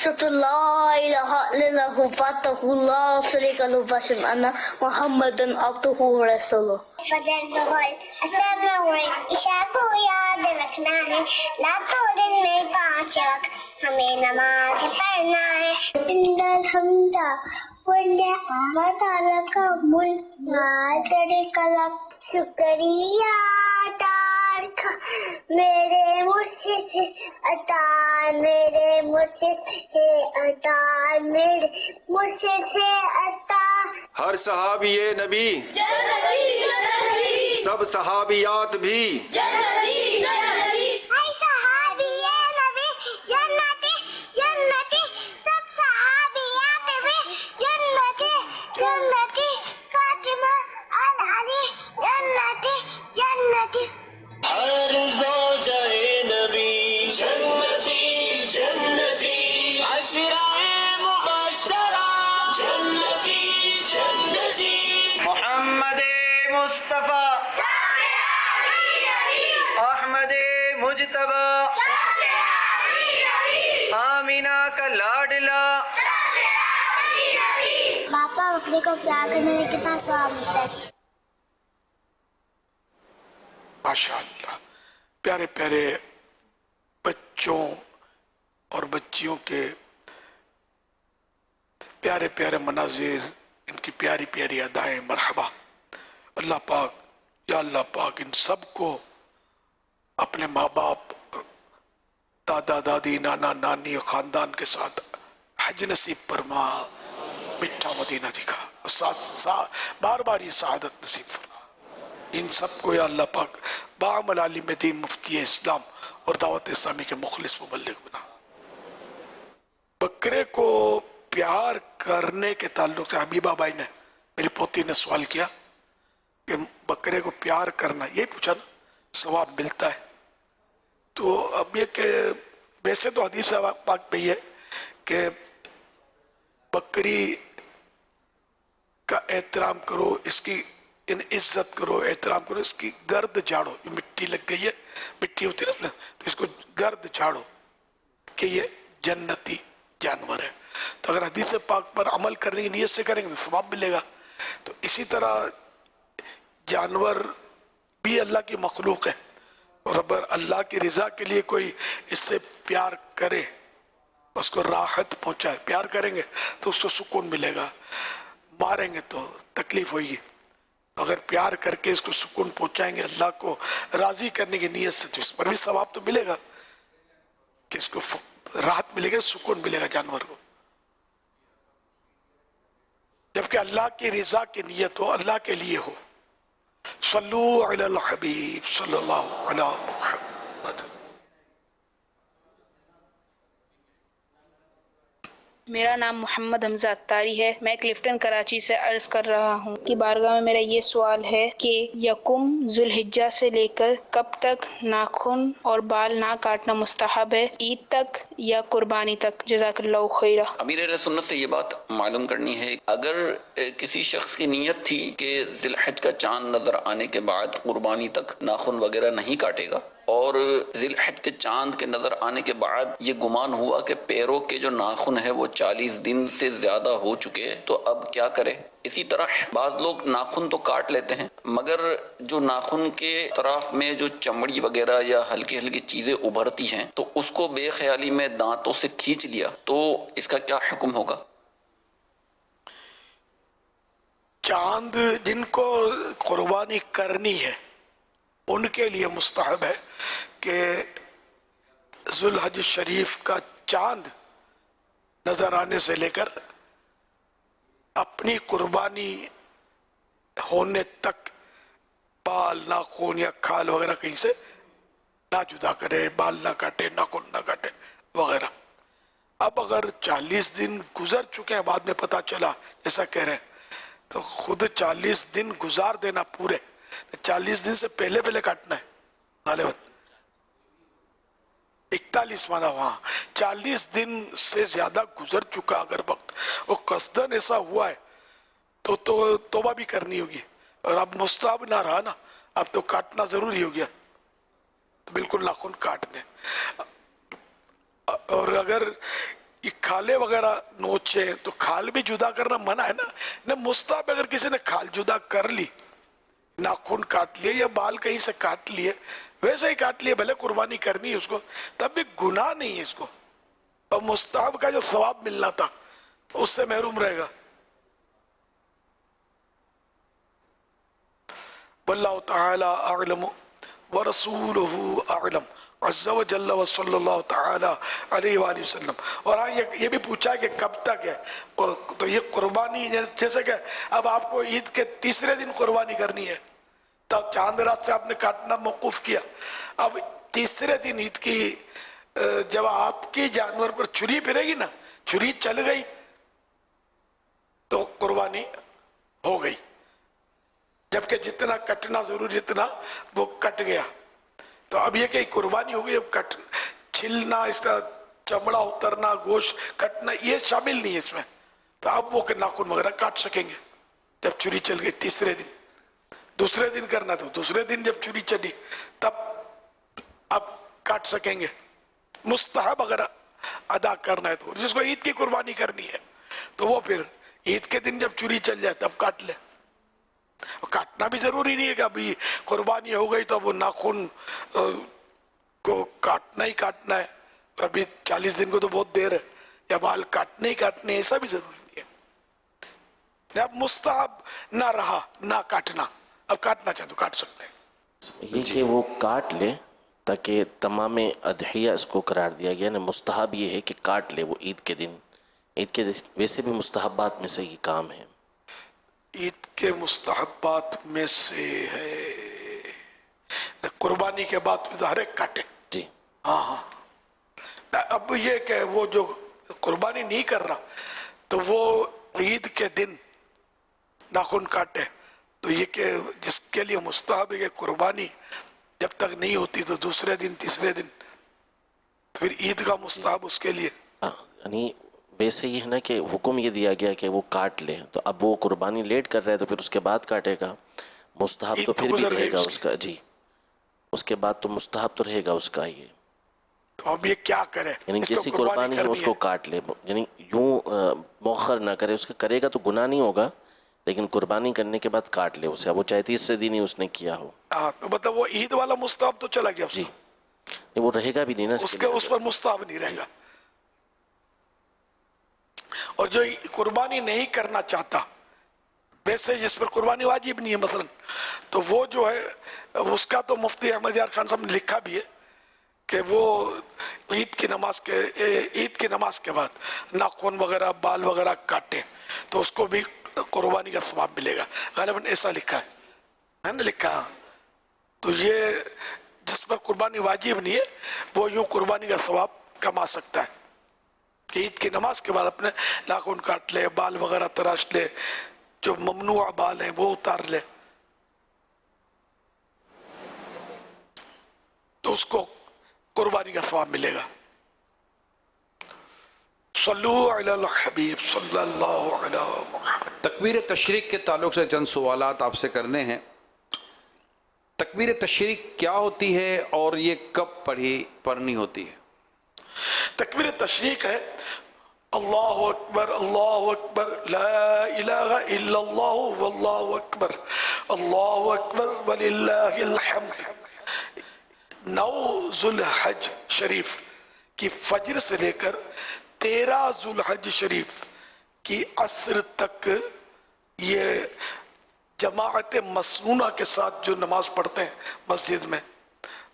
أشهد أن لا إله إلا الله وحده لا شريك له وأشهد أن محمدا عبده ورسوله. فجر ظهر اثر میں عشاء کو یاد رکھنا ہے، لا تو دن میں 5 وقت ہمیں نماز پڑھنا ہے. ان الحمد والنعمت لک ملک لا شریک لک. شکریہ تارک میرے مرشد سے عطا، میرے مرشد ہے عطا، میرے مرشد ہے عطا. ہر صحابی نبی جنتی، سب صحابیات بھی جنتی. ہر صحابی نبی جنتی جنتی، سب صحابیات بھی جنتی جنتی. فاطمہ العلی جنتی جنتی. ہر زوجہ نبی جنتی جنتی، عشرہ مبشرہ جنتی جنتی. محمد مصطفیٰ احمد مجتبیٰ آمینہ کا لاڈلا. باپا بکری کو پیار کرنے میں کتنا ثواب ملتا ہے. ماشاء اللہ، پیارے پیارے بچوں اور بچیوں کے پیارے پیارے مناظر، ان کی پیاری پیاری ادائیں. مرحبا. اللہ پاک، یا اللہ پاک ان سب کو اپنے ماں باپ، دادا دادی، نانا نانی، خاندان کے ساتھ حج نصیب فرما، میٹھا مدینہ دکھا، اور بار بار یہ سعادت نصیب فرما. ان سب کو یا اللہ پاک باعمل عالم دین، مفتی اسلام اور دعوت اسلامی کے مخلص مبلغ بنا. بکرے کو پیار کرنے کے تعلق سے حبیبہ بھائی نے، میری پوتی نے سوال کیا کہ بکرے کو پیار کرنا، یہی پوچھا نا، ثواب ملتا ہے. تو اب یہ کہ ویسے تو حدیث پاک میں یہ ہے کہ بکری کا احترام کرو، اس کی عزت کرو، احترام کرو، اس کی گرد جھاڑو. یہ مٹی لگ گئی ہے، مٹی ہوتی ہے نا، تو اس کو گرد جھاڑو کہ یہ جنتی جانور ہے. تو اگر حدیث پاک پر عمل کرنے کی نیت سے کریں گے تو ثواب ملے گا. تو اسی طرح جانور بھی اللہ کی مخلوق ہے، اور اگر اللہ کی رضا کے لیے کوئی اس سے پیار کرے، اس کو راحت پہنچائے، پیار کریں گے تو اس کو سکون ملے گا. ماریں گے تو تکلیف ہوگی. اگر پیار کر کے اس کو سکون پہنچائیں گے، اللہ کو راضی کرنے کی نیت سے، تو اس پر بھی ثواب تو ملے گا کہ اس کو راحت ملے گا، سکون ملے گا جانور کو. جبکہ اللہ کی رضا کی نیت ہو، اللہ کے لیے ہو. صلو علی الحبیب صلی اللہ علی محمد. میرا نام محمد حمزہ اتاری ہے. میں کلفٹن کراچی سے عرض کر رہا ہوں کہ بارگاہ میں میرا یہ سوال ہے کہ یکم ذوالحجہ سے لے کر کب تک ناخن اور بال نہ کاٹنا مستحب ہے، عید تک یا قربانی تک؟ جزاک اللہ خیرہ. امیر اہل سنت سے یہ بات معلوم کرنی ہے، اگر کسی شخص کی نیت تھی کہ ذی الحج کا چاند نظر آنے کے بعد قربانی تک ناخن وغیرہ نہیں کاٹے گا، اور ذی الحج کے چاند کے نظر آنے کے بعد یہ گمان ہوا کہ پیروں کے جو ناخن ہے وہ 40 دن سے زیادہ ہو چکے ہیں، تو اب کیا کرے؟ اسی طرح بعض لوگ ناخن تو کاٹ لیتے ہیں، مگر جو ناخن کے اطراف میں جو چمڑی وغیرہ یا ہلکی ہلکی چیزیں ابھرتی ہیں تو اس کو بے خیالی میں دانتوں سے کھینچ لیا، تو اس کا کیا حکم ہوگا؟ چاند جن کو قربانی کرنی ہے ان کے لیے مستحب ہے کہ ذوالحج شریف کا چاند نظر آنے سے لے کر اپنی قربانی ہونے تک بال، ناخن یا کھال وغیرہ کہیں سے نہ جدا کرے، بال نہ کاٹے، ناخن نہ کاٹے وغیرہ. اب اگر 40 دن گزر چکے ہیں، بعد میں پتا چلا جیسا کہہ رہے ہیں، تو خود 40 دن گزار دینا پورے، 40 دن سے پہلے پہلے کاٹنا ہے. غالباً 41 مانا وہاں 40 دن سے زیادہ گزر چکا اگر وقت، وہ قصدن ایسا ہوا ہے تو توبہ بھی کرنی ہوگی. اور اب مستحب نہ رہا نا، اب تو کاٹنا ضروری ہو گیا، تو بالکل ناخن کاٹ دیں. اور اگر یہ کھالے وغیرہ نوچیں تو کھال بھی جدا کرنا منع ہے نا مستحب اگر کسی نے کھال جدا کر لی ناخن کاٹ لیے یا بال کہیں سے کاٹ لیے ویسے ہی کاٹ لیے بھلے قربانی کرنی ہے اس کو تب بھی گناہ نہیں ہے اس کو اور مستحب کا جو ثواب ملنا تھا اس سے محروم رہے گا واللہ تعالی اعلم ورسولہ اعلم عز و جل و صلی اللہ تعالی علیہ وآلہ وسلم. اور ہاں یہ بھی پوچھا کہ کب تک ہے تو یہ قربانی جیسے کہ اب آپ کو عید کے تیسرے دن قربانی کرنی ہے تب چاند رات سے آپ نے کاٹنا موقوف کیا اب تیسرے دن عید کی جب آپ کی جانور پر چھری پھرے گی نا چھری چل گئی تو قربانی ہو گئی جبکہ جتنا کٹنا ضروری جتنا وہ کٹ گیا تو اب یہ کہ قربانی ہو گئی اب چھلنا اس کا چمڑا اترنا گوشت کٹنا یہ شامل نہیں ہے اس میں تو اب وہ ناخن وغیرہ کاٹ سکیں گے جب چھری چل گئی تیسرے دن دوسرے دن کرنا تو دوسرے دن جب چھری چلی تب اب کاٹ سکیں گے مستحب اگر ادا کرنا ہے تو جس کو عید کی قربانی کرنی ہے تو وہ پھر عید کے دن جب چھری چل جائے تب کاٹ لے کاٹنا بھی ضروری نہیں ہے کہ ابھی قربانی ہو گئی تو اب وہ ناخن کو کاٹنا ہی کاٹنا ہے اور ابھی 40 دن کو تو بہت دیر ہے یا بال کاٹنے ہی کاٹنے ایسا بھی ضروری نہیں ہے اب مستحب نہ رہا نہ کاٹنا اب کاٹنا چاہے تو کاٹ سکتے ہیں یہ کہ وہ کاٹ لے تاکہ تمام اضحیہ اس کو قرار دیا گیا نا مستحب یہ ہے کہ کاٹ لے وہ عید کے دن عید کے ویسے بھی مستحبات میں سے یہ کام ہے عید کے مستحبات میں سے ہے قربانی کے بعد ظاہر کاٹے جی ہاں اب یہ کہ وہ جو قربانی نہیں کر رہا تو وہ عید کے دن ناخن کاٹے تو یہ کہ جس کے لیے مستحب ہے کہ قربانی جب تک نہیں ہوتی تو دوسرے دن تیسرے دن تو پھر عید کا مستحب اس کے لیے یعنی ویسے یہ ہے نا کہ حکم یہ دیا گیا کہ وہ کاٹ لے تو اب وہ قربانی لیٹ کر رہا ہے تو پھر اس کے بعد کاٹے گا مستحب تو پھر بھی رہے گا اس کا جی اس کے بعد تو مستحب تو رہے گا اس کا یہ تو اب یہ کیا کرے یعنی جیسی قربانی ہے اس کو کاٹ لے یعنی یوں مؤخر نہ کرے اس کا کرے گا تو گناہ نہیں ہوگا لیکن قربانی کرنے کے بعد کاٹ لے اسے اب وہ چاہے تیسرے دن ہی اس نے کیا ہو تو مطلب وہ عید والا مستحب تو چلا گیا جی وہ رہے گا بھی نہیں نا اس پر مستحب نہیں رہے گا اور جو قربانی نہیں کرنا چاہتا ویسے جس پر قربانی واجب نہیں ہے مثلا تو وہ جو ہے اس کا تو مفتی احمد یار خان صاحب نے لکھا بھی ہے کہ وہ عید کی نماز کے بعد ناخن وغیرہ بال وغیرہ کاٹے تو اس کو بھی قربانی کا ثواب ملے گا غالباً ایسا لکھا ہے نا لکھا تو یہ جس پر قربانی واجب نہیں ہے وہ یوں قربانی کا ثواب کما سکتا ہے کہ عید کی نماز کے بعد اپنے ناخن کاٹ لے بال وغیرہ تراش لے جو ممنوع بال ہیں وہ اتار لے تو اس کو قربانی کا ثواب ملے گا صلو علی الحبیب صلی اللہ علیہ وسلم. تکبیر تشریق کے تعلق سے چند سوالات آپ سے کرنے ہیں. تکبیر تشریق کیا ہوتی ہے اور یہ کب پڑھنی ہوتی ہے؟ تکبیر تشریق ہے اللہ اکبر لا الہ الا اللہ واللہ اکبر وللہ الحمد. 9 ذوالحج شریف کی فجر سے لے کر 13 ذوالحج شریف کی عصر تک یہ جماعت مسنونہ کے ساتھ جو نماز پڑھتے ہیں مسجد میں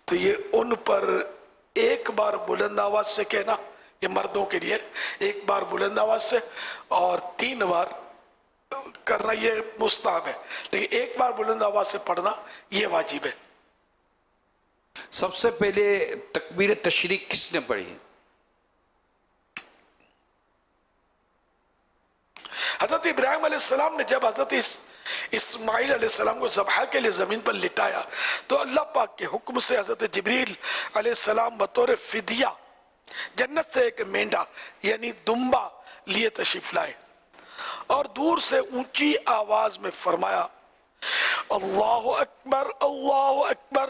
تو یہ ان پر ایک بار بلند آواز سے کہنا یہ مردوں کے لیے ایک بار بلند آواز سے اور 3 بار کرنا یہ مستحب ہے لیکن ایک بار بلند آواز سے پڑھنا یہ واجب ہے. سب سے پہلے تکبیر تشریق کس نے پڑھی؟ حضرت ابراہیم علیہ السلام نے جب حضرت اسماعیل علیہ السلام کو ذبح کے لیے زمین پر لٹایا تو اللہ پاک کے حکم سے حضرت جبریل علیہ السلام بطور فدیہ جنت سے ایک مینڈا یعنی دمبا لیے تشریف لائے اور دور سے اونچی آواز میں فرمایا اللہ اکبر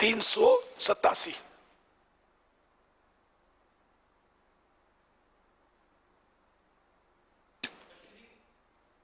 387।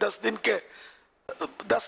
10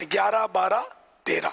11, 12, 13,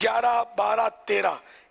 11, 12, 13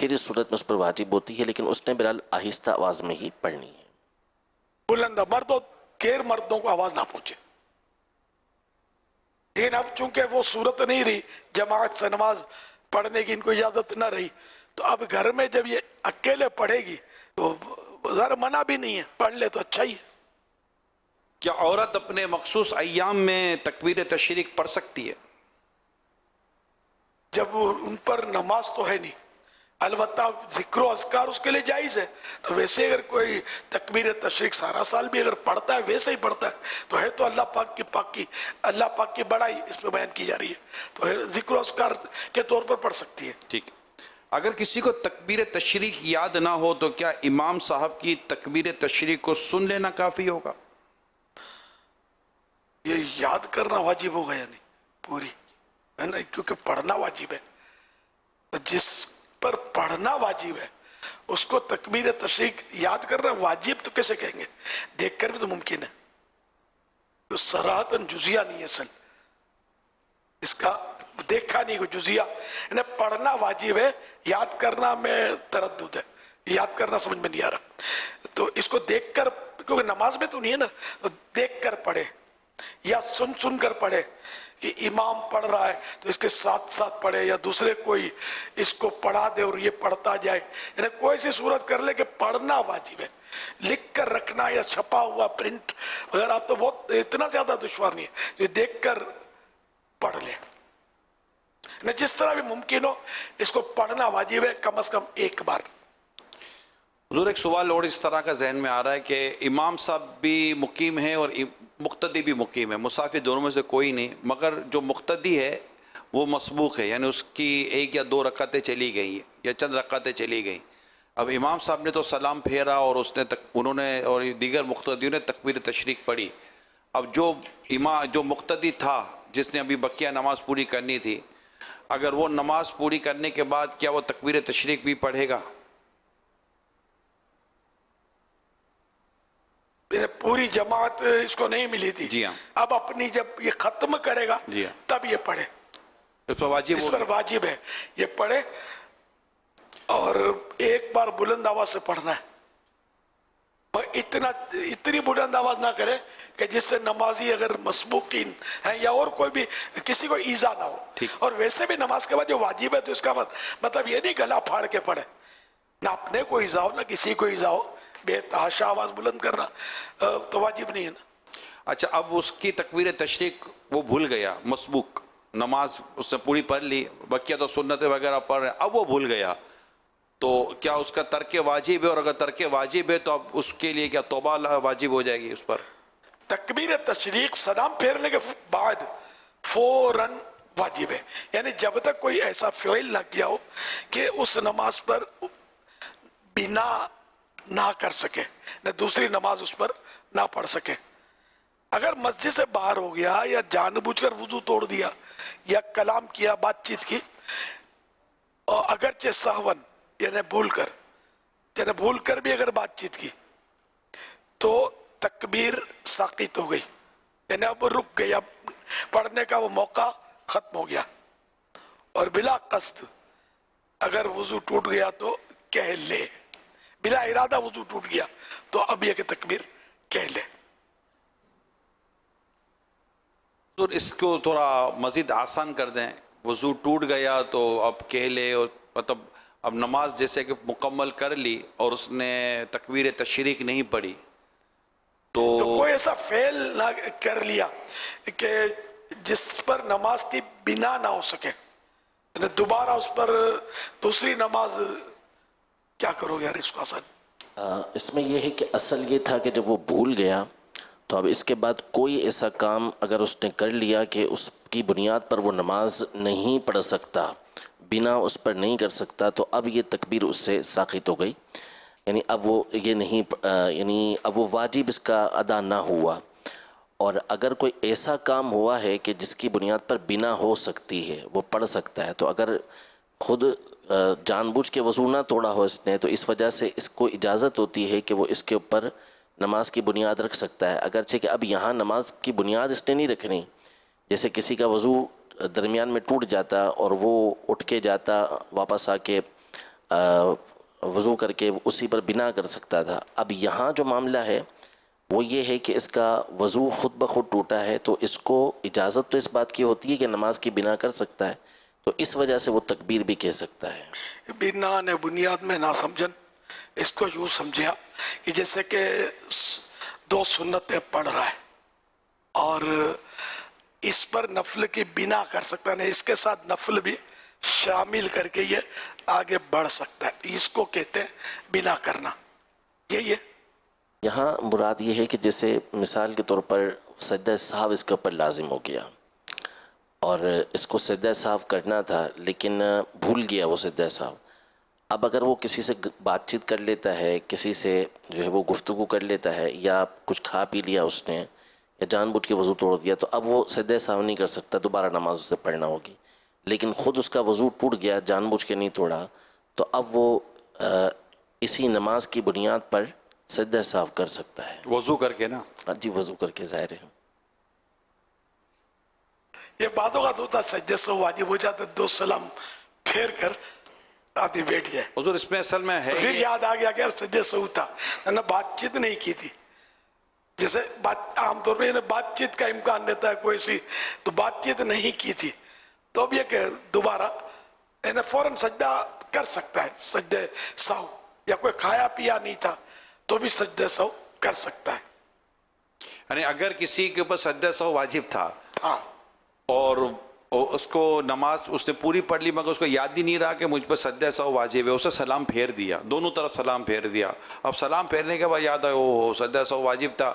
پھر اس صورت میں اس پر واجب ہوتی ہے، لیکن اس نے بہرحال آہستہ آواز میں ہی پڑھنی ہے۔ بلند مرد اور غیر مردوں کو آواز نہ پہنچے، لیکن اب چونکہ وہ صورت نہیں رہی جماعت سے نماز پڑھنے کی، ان کو اجازت نہ رہی، تو اب گھر میں جب یہ اکیلے پڑھے گی تو ذرا منع بھی نہیں ہے، پڑھ لے تو اچھا ہی ہے۔ کیا عورت اپنے مخصوص ایام میں تکبیر تشریق پڑھ سکتی ہے؟ جب ان پر نماز تو ہے نہیں، البتہ ذکر و اذکار اس کے لیے جائز ہے، تو ویسے اگر کوئی تکبیر تشریق سارا سال بھی اگر پڑھتا ہے ویسے ہی پڑھتا ہے تو ہے تو اللہ پاک کی بڑائی اس میں بیان کی جا رہی ہے، تو ذکر و اذکار کے طور پر پڑھ سکتی ہے۔ ٹھیک، اگر کسی کو تکبیر تشریق یاد نہ ہو تو کیا امام صاحب کی تکبیر تشریق کو سن لینا کافی ہوگا؟ یہ یاد کرنا واجب ہوگا یا نہیں پوری ہے نا، کیونکہ پڑھنا واجب ہے، تو جس پر پڑھنا واجب ہے اس کو تکبیر تشریق یاد کرنا واجب تو کیسے کہیں گے؟ دیکھ کر بھی تو ممکن ہے، تو صراحتاً جزیہ نہیں ہے، اصل اس کا دیکھا نہیں کوئی جزیہ، یعنی پڑھنا واجب ہے، یاد کرنا میں تردد ہے، یاد کرنا سمجھ میں نہیں آ رہا، تو اس کو دیکھ کر، کیونکہ نماز میں تو نہیں ہے نا، تو دیکھ کر پڑھے یا سن کر پڑھے کہ امام پڑھ رہا ہے تو اس کے ساتھ ساتھ پڑھے، یا دوسرے کوئی اس کو پڑھا دے اور یہ پڑھتا جائے، یعنی کوئی سی صورت کر لے کہ پڑھنا واجب ہے، لکھ کر رکھنا یا چھپا ہوا پرنٹ وغیرہ آپ تو بہت اتنا زیادہ دشوار نہیں ہے، جو دیکھ کر پڑھ لے، یعنی جس طرح بھی ممکن ہو اس کو پڑھنا واجب ہے کم از کم ایک بار۔ حضور ایک سوال اور اس طرح کا ذہن میں آ رہا ہے کہ امام صاحب بھی مقیم ہیں اور مقتدی بھی مقیم ہے، مسافر دونوں میں سے کوئی نہیں، مگر جو مقتدی ہے وہ مسبوق ہے، یعنی اس کی 1 یا 2 رکعتیں چلی گئی یا چند رکعتیں چلی گئیں، اب امام صاحب نے تو سلام پھیرا اور انہوں نے اور دیگر مقتدیوں نے تکبیر تشریق پڑھی، اب جو مقتدی تھا جس نے ابھی بقیہ نماز پوری کرنی تھی، اگر وہ نماز پوری کرنے کے بعد کیا وہ تکبیر تشریق بھی پڑھے گا؟ پوری جماعت اس کو نہیں ملی تھی، جی ہاں، اب اپنی جب یہ ختم کرے گا جی ہاں، تب یہ پڑھے، اس پر واجب ہے یہ پڑھے، اور ایک بار بلند آواز سے پڑھنا ہے، اتنی بلند آواز نہ کرے کہ جس سے نمازی اگر مسبوقین ہیں یا اور کوئی بھی کسی کو ایذا نہ ہو، اور ویسے بھی نماز کے بعد جو واجب ہے تو اس کا مطلب یہ نہیں گلا پھاڑ کے پڑھے، نہ اپنے کو ایذا ہو نہ کسی کو ایذا ہو، بے تحاشا آواز بلند کرنا تو واجب نہیں ہے نا۔ اچھا، اب اس کی تکبیر تشریق وہ بھول گیا، مسبوق نماز اس نے پوری پڑھ لی، بقیہ تو سنت وغیرہ پڑھ رہے ہیں، اب وہ بھول گیا تو کیا اس کا ترک واجب ہے؟ اور اگر ترک واجب ہے تو اب اس کے لیے کیا توبہ واجب ہو جائے گی اس پر؟ تکبیر تشریق سلام پھیرنے کے بعد فوراً واجب ہے، یعنی جب تک کوئی ایسا فعل نہ کیا ہو کہ اس نماز پر بنا نہ کر سکے، نہ دوسری نماز اس پر نہ پڑھ سکے۔ اگر مسجد سے باہر ہو گیا یا جان بوجھ کر وضو توڑ دیا یا کلام کیا، بات چیت کی، اور اگرچہ سہون یعنی بھول کر بھی اگر بات چیت کی تو تکبیر ساقط ہو گئی، یعنی اب رک گئی، اب پڑھنے کا وہ موقع ختم ہو گیا، اور بلا قصد اگر وضو ٹوٹ گیا تو کہہ لے، بلا ارادہ وضو ٹوٹ گیا تو اب یہ کہ تکبیر کہہ لے۔ تو اس کو تھوڑا مزید آسان کر دیں، وضو ٹوٹ گیا تو اب کہہ لے، اور مطلب اب نماز جیسے کہ مکمل کر لی اور اس نے تکبیر تشریق نہیں پڑھی تو کوئی ایسا فعل نہ کر لیا کہ جس پر نماز کی بنا نہ ہو سکے، دوبارہ اس پر دوسری نماز کیا کرو گے یار اس کو آسان؟ اس میں یہ ہے کہ اصل یہ تھا کہ جب وہ بھول گیا تو اب اس کے بعد کوئی ایسا کام اگر اس نے کر لیا کہ اس کی بنیاد پر وہ نماز نہیں پڑھ سکتا، بنا اس پر نہیں کر سکتا، تو اب یہ تکبیر اس سے ساقط ہو گئی، یعنی اب وہ یہ نہیں، یعنی اب وہ واجب اس کا ادا نہ ہوا۔ اور اگر کوئی ایسا کام ہوا ہے کہ جس کی بنیاد پر بنا ہو سکتی ہے، وہ پڑھ سکتا ہے، تو اگر خود جان بوجھ کے وضو نہ توڑا ہو اس نے تو اس وجہ سے اس کو اجازت ہوتی ہے کہ وہ اس کے اوپر نماز کی بنیاد رکھ سکتا ہے، اگرچہ کہ اب یہاں نماز کی بنیاد اس نے نہیں رکھنی، جیسے کسی کا وضو درمیان میں ٹوٹ جاتا اور وہ اٹھ کے جاتا واپس آ کے وضو کر کے اسی پر بنا کر سکتا تھا. اب یہاں جو معاملہ ہے وہ یہ ہے کہ اس کا وضو خود بخود ٹوٹا ہے تو اس کو اجازت تو اس بات کی ہوتی ہے کہ نماز کی بنا کر سکتا ہے, تو اس وجہ سے وہ تکبیر بھی کہہ سکتا ہے. بنا نے بنیاد میں نہ سمجھن, اس کو یوں سمجھا کہ جیسے کہ 2 سنتیں پڑھ رہا ہے اور اس پر نفل کی بنا کر سکتا ہے, اس کے ساتھ نفل بھی شامل کر کے یہ آگے بڑھ سکتا ہے, اس کو کہتے ہیں بنا کرنا. یہی ہے یہاں مراد یہ ہے کہ جیسے مثال کے طور پر سجدہ سہو اس کے اوپر لازم ہو گیا اور اس کو سجدہ سہو کرنا تھا لیکن بھول گیا وہ سجدہ سہو. اب اگر وہ کسی سے بات چیت کر لیتا ہے, کسی سے جو ہے وہ گفتگو کر لیتا ہے, یا کچھ کھا پی لیا اس نے, یا جان بوجھ کے وضو توڑ دیا, تو اب وہ سجدہ سہو نہیں کر سکتا, دوبارہ نماز اسے پڑھنا ہوگی. لیکن خود اس کا وضو ٹوٹ گیا, جان بوجھ کے نہیں توڑا, تو اب وہ اسی نماز کی بنیاد پر سجدہ سہو کر سکتا ہے. وضو کر کے نا, جی وضو کر کے, ظاہر ہے. یہ باتوں کا ہوتا سجدہ سہو واجب ہو جاتا, 2 سلام پھیر کر آدمی بیٹھ جائے. حضور اس میں اصل میں ہے پھر یاد آ گیا کہ یار سجدہ سہو تھا, بات چیت نہیں کی تھی. جیسے عام طور پہ بات چیت کا امکان رہتا ہے کوئی سی, تو بات چیت نہیں کی تھی, تو اب یہ کہ دوبارہ فوراً سجدہ کر سکتا ہے سجدہ سہو, یا کوئی کھایا پیا نہیں تھا تو بھی سجدہ سہو کر سکتا ہے. یعنی اگر کسی کے اوپر سجدہ سہو واجب تھا ہاں اور اس کو نماز اس نے پوری پڑھ لی مگر اس کو یاد ہی نہیں رہا کہ مجھ پر سجدہ سہو واجب ہے, اسے سلام پھیر دیا, دونوں طرف سلام پھیر دیا, اب سلام پھیرنے کے بعد یاد آیا وہ سجدہ سہو واجب تھا,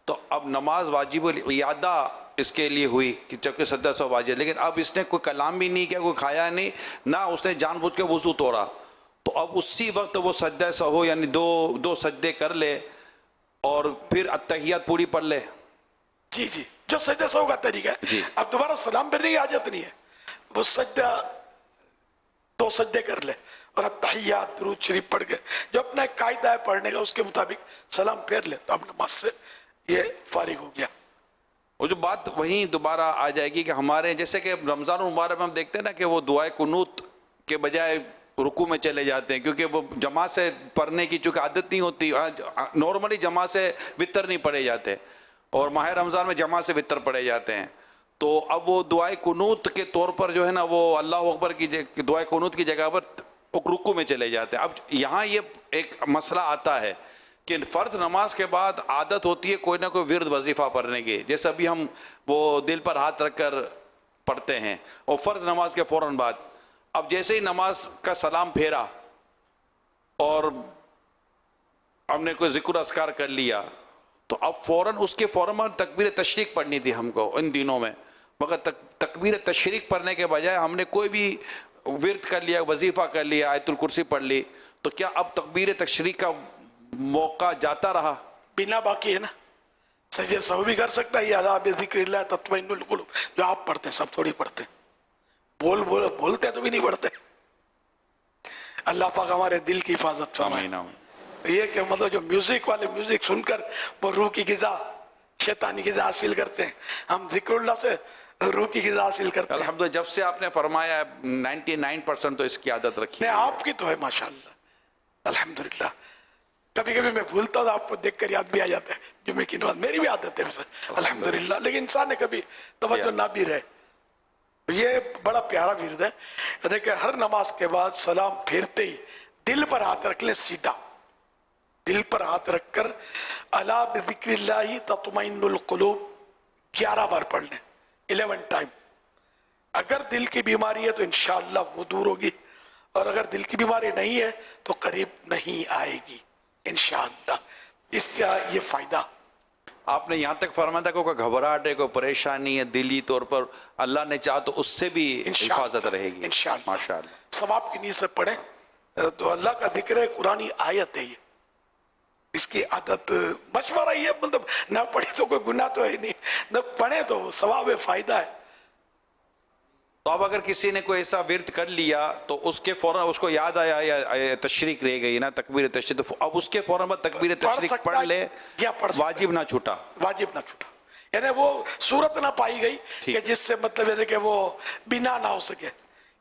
تو اب نماز واجب الاعادہ اس کے لیے ہوئی کہ جبکہ سجدہ سہو واجب, لیکن اب اس نے کوئی کلام بھی نہیں کیا, کوئی کھایا نہیں, نہ اس نے جان بوجھ کے وضو توڑا, تو اب اسی وقت وہ سجدہ سہو یعنی دو سجدے کر لے اور پھر التحیات پوری پڑھ لے. جی جی, جو سجدہ سہو کا طریقہ ہے. جی. اب دوبارہ سلام پھرنے کی حاجت نہیں ہے, وہ سجدہ 2 سجدے کر لے اور التحیات درود شریف پڑھ کے جو اپنا ایک قاعدہ ہے پڑھنے کا اس کے مطابق سلام پھیر لے, تو اب نماز سے یہ فارغ ہو گیا. وہ جو بات وہیں دوبارہ آ جائے گی کہ ہمارے جیسے کہ رمضان المبارک میں ہم دیکھتے ہیں نا کہ وہ دعائے قنوت کے بجائے رکوع میں چلے جاتے ہیں, کیونکہ وہ جماعت سے پڑھنے کی چونکہ عادت نہیں ہوتی, نارملی جماعت سے وطر نہیں پڑھے جاتے اور ماہ رمضان میں جماعت سے وطر پڑھے جاتے ہیں, تو اب وہ دعائے قنوت کے طور پر جو ہے نا وہ اللہ اکبر کی دعائے قنوت کی جگہ پر رکوع میں چلے جاتے ہیں. اب یہاں یہ ایک مسئلہ آتا ہے کہ فرض نماز کے بعد عادت ہوتی ہے کوئی نہ کوئی ورد وظیفہ پڑھنے کی, جیسے ابھی ہم وہ دل پر ہاتھ رکھ کر پڑھتے ہیں اور فرض نماز کے فوراً بعد, اب جیسے ہی نماز کا سلام پھیرا اور ہم نے کوئی ذکر اذکار کر لیا, تو اب فوراً اس کے فوراً تکبیر تشریق پڑھنی تھی ہم کو ان دنوں میں, مگر تکبیر تشریق پڑھنے کے بجائے ہم نے کوئی بھی ورد کر لیا, وظیفہ کر لیا, آیت الکرسی پڑھ لی, تو کیا اب تکبیر تشریق کا موقع جاتا رہا؟ بنا باقی ہے نا, سجدہ سہو بھی کر سکتا ہے, یہ الا بذکر اللہ تطمئن القلوب جو آپ پڑھتے ہیں, سب تھوڑی پڑھتے ہیں, بولتے ہیں تو بھی نہیں پڑھتے. اللہ پاک ہمارے دل کی حفاظت فرمائے. یہ کہ مطلب جو میوزک والے میوزک سن کر وہ روح کی غذا شیطانی غذا حاصل کرتے ہیں, ہم ذکر اللہ سے روح کی غذا حاصل کرتے ہیں. الحمدللہ جب سے آپ نے فرمایا 99% تو اس کی عادت رکھی ہے. آپ کی تو ہے ماشاءاللہ الحمدللہ. کبھی کبھی میں بھولتا ہوں, آپ کو دیکھ کر یاد بھی آ جاتا ہے جمعے کی نماز, میری بھی عادت ہے الحمدللہ, لیکن انسان نے کبھی توجہ نہ بھی رہے. یہ بڑا پیارا ورد ہے, یعنی کہ ہر نماز کے بعد سلام پھیرتے ہی دل پر ہاتھ رکھ لیں, سیدھا دل پر ہاتھ رکھ کر الا بذکر اللہ تطمئن القلوب 11 بار پڑھ لیں, 11 ٹائم. اگر دل کی بیماری ہے تو انشاءاللہ وہ دور ہوگی, اور اگر دل کی بیماری نہیں ہے تو قریب نہیں آئے گی انشاءاللہ. اس کا یہ فائدہ. آپ نے یہاں تک فرمایا تھا کہ کوئی گھبراہٹ ہے, کوئی پریشانی ہے دلی طور پر, اللہ نے چاہا تو اس سے بھی حفاظت رہے گی انشاءاللہ. ماشاءاللہ. ثواب کی نیت سے پڑھیں تو اللہ کا ذکر ہے, قرآنی آیت ہے, یہ اس کی عادت مشورہ یہ مطلب نہ پڑھے تو کوئی گناہ تو ہے نہیں, نہ پڑھے تو ثواب ہے, فائدہ ہے. تو اب اگر کسی نے کوئی ایسا ورد کر لیا تو اس کے فوراً اس کو یاد آیا یا تشریق رہ گئی نا تکبیر تشریق, تو اب اس کے فوراً بعد تکبیر تشریق پڑھ لے, واجب نہ چھوٹا, واجب نہ چھوٹا. یعنی وہ صورت نہ پائی گئی کہ جس سے مطلب یعنی کہ وہ بنا نہ ہو سکے,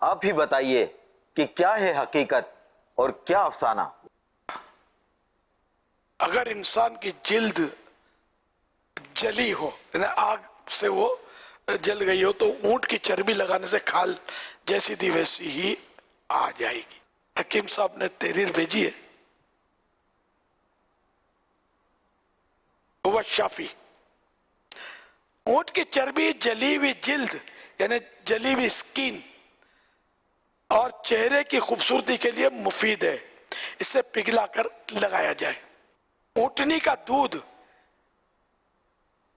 آپ ہی بتائیے کہ کیا ہے حقیقت اور کیا افسانہ؟ اگر انسان کی جلد جلی ہو یعنی آگ سے وہ جل گئی ہو تو اونٹ کی چربی لگانے سے کھال جیسی تھی ویسی ہی آ جائے گی. حکیم صاحب نے تحریر بھیجی ہے. وہ شافی اونٹ کی چربی جلی ہوئی جلد یعنی جلی ہوئی سکین اور چہرے کی خوبصورتی کے لیے مفید ہے. اسے پگھلا کر لگایا جائے. اونٹنی کا دودھ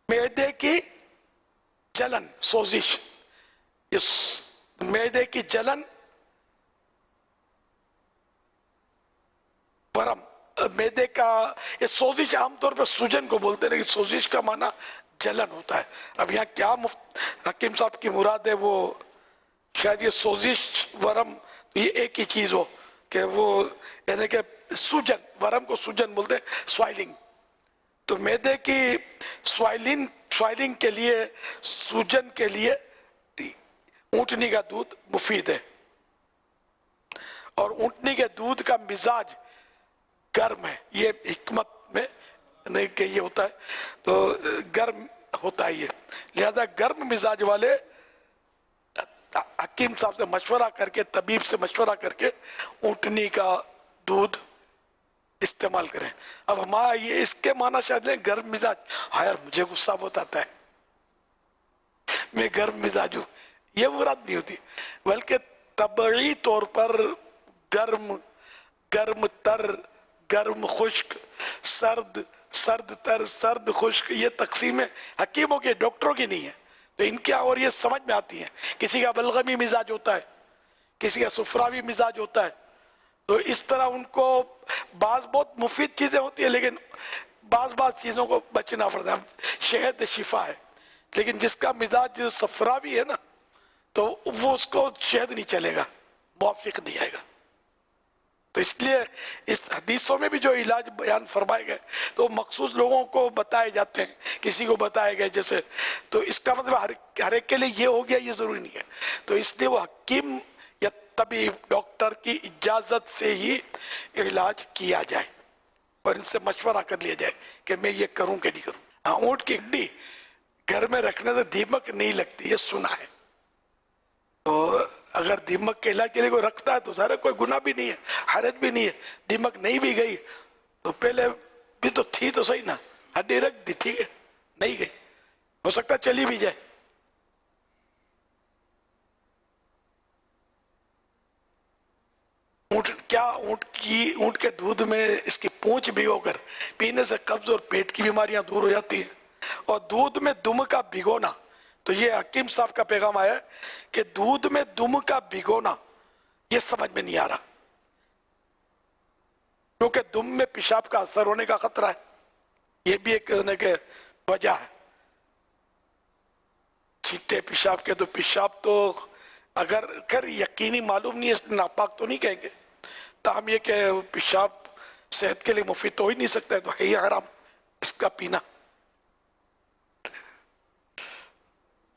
معدے کی جلن سوزش معدے کی جلن ورم معدے کا یہ سوزش عام طور پر سوجن کو بولتے ہیں لیکن سوزش کا معنی جلن ہوتا ہے. اب یہاں کیا حکیم صاحب کی مراد ہے وہ شاید یہ سوزش ورم یہ ایک ہی چیز ہو کہ وہ یعنی کہ سوجن ورم کو سوجن بولتے ہیں سوائلنگ. تو معدے کی سوائلنگ کے لیے سوجن کے لیے اونٹنی کا دودھ مفید ہے. اور اونٹنی کے دودھ کا مزاج گرم ہے. یہ حکمت میں نہیں کہ یہ ہوتا ہے تو گرم ہوتا ہے. یہ لہذا گرم مزاج والے حکیم صاحب سے مشورہ کر کے طبیب سے مشورہ کر کے اونٹنی کا دودھ استعمال کریں. اب ہمارا یہ اس کے معنی شاید نہیں گرم مزاج یار مجھے غصہ بہت آتا ہے میں گرم مزاج ہوں یہ مراد نہیں ہوتی بلکہ طبعی طور پر گرم تر گرم خشک سرد تر سرد خشک یہ تقسیمیں حکیموں کے ڈاکٹروں کی نہیں ہے تو ان کے اور یہ سمجھ میں آتی ہیں. کسی کا بلغمی مزاج ہوتا ہے کسی کا سفراوی مزاج ہوتا ہے تو اس طرح ان کو بعض بہت مفید چیزیں ہوتی ہیں لیکن بعض چیزوں کو بچنا پڑتا ہے. شہد شفا ہے لیکن جس کا مزاج سفراوی ہے نا تو وہ اس کو شہد نہیں چلے گا موافق نہیں آئے گا. تو اس لیے اس حدیثوں میں بھی جو علاج بیان فرمائے گئے تو مخصوص لوگوں کو بتائے جاتے ہیں کسی کو بتائے گئے جیسے تو اس کا مطلب ہر ایک کے لیے یہ ہو گیا یہ ضروری نہیں ہے. تو اس لیے وہ حکیم یا طبیب ڈاکٹر کی اجازت سے ہی علاج کیا جائے اور ان سے مشورہ کر لیا جائے کہ میں یہ کروں کہ نہیں کروں. اونٹ کی ہڈی گھر میں رکھنے سے دیمک نہیں لگتی یہ سنا ہے. تو اگر دیمک کے علاج کے لیے کوئی رکھتا ہے تو ظاہر کوئی گناہ بھی نہیں ہے حرج بھی نہیں ہے. دیمک نہیں بھی گئی تو پہلے بھی تو تھی تو صحیح نا ہڈی رکھ دی ٹھیک ہے نہیں گئی ہو سکتا چلی بھی جائے. اونٹ کے دودھ میں اس کی پونچھ بھگو کر پینے سے قبض اور پیٹ کی بیماریاں دور ہو جاتی ہیں. اور دودھ میں دم کا بھگونا تو یہ حکیم صاحب کا پیغام آیا ہے کہ دودھ میں دم کا بھگونا یہ سمجھ میں نہیں آ رہا کیونکہ دم میں پیشاب کا اثر ہونے کا خطرہ ہے. یہ بھی ایک وجہ ہے. چھٹے پیشاب کے تو پیشاب تو اگر یقینی معلوم نہیں ہے اس ناپاک تو نہیں کہیں گے تاہم یہ کہ پیشاب صحت کے لیے مفید تو ہو ہی نہیں سکتا ہے تو ہے ہی حرام اس کا پینا.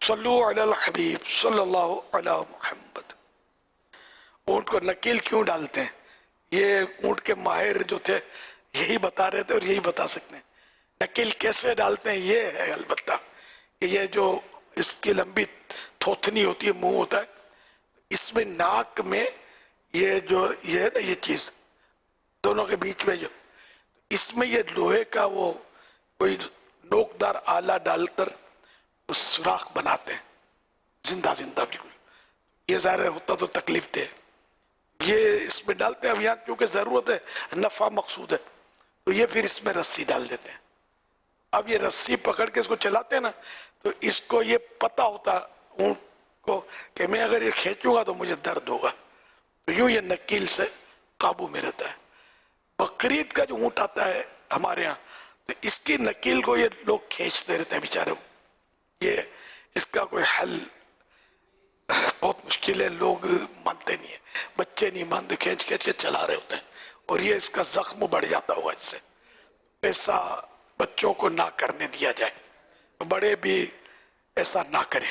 صلو علی الحبیب صلی اللہ علی محمد. اونٹ کو نکیل کیوں ڈالتے ہیں یہ اونٹ کے ماہر جو تھے یہی بتا رہے تھے اور یہی بتا سکتے ہیں. نکیل کیسے ڈالتے ہیں یہ ہے البتہ کہ یہ جو اس کی لمبی تھوتنی ہوتی ہے منہ ہوتا ہے اس میں ناک میں یہ جو یہ ہے نا یہ چیز دونوں کے بیچ میں جو اس میں یہ لوہے کا وہ کوئی نوکدار آلہ ڈال کر سوراخ بناتے ہیں زندہ بالکل. یہ ظاہر ہوتا تو تکلیف دے یہ اس میں ڈالتے ہیں. اب یہاں کیونکہ ضرورت ہے نفع مقصود ہے تو یہ پھر اس میں رسی ڈال دیتے ہیں. اب یہ رسی پکڑ کے اس کو چلاتے ہیں نا تو اس کو یہ پتہ ہوتا اونٹ کو کہ میں اگر یہ کھینچوں گا تو مجھے درد ہوگا تو یوں یہ نکیل سے قابو میں رہتا ہے. بقرعید کا جو اونٹ آتا ہے ہمارے ہاں تو اس کی نکیل کو یہ لوگ کھینچتے رہتے ہیں بیچارے. یہ اس کا کوئی حل بہت مشکل ہے. لوگ مانتے نہیں ہیں بچے نہیں مانتے کھینچ کے چلا رہے ہوتے ہیں اور یہ اس کا زخم بڑھ جاتا ہوگا. اس سے ایسا بچوں کو نہ کرنے دیا جائے بڑے بھی ایسا نہ کریں.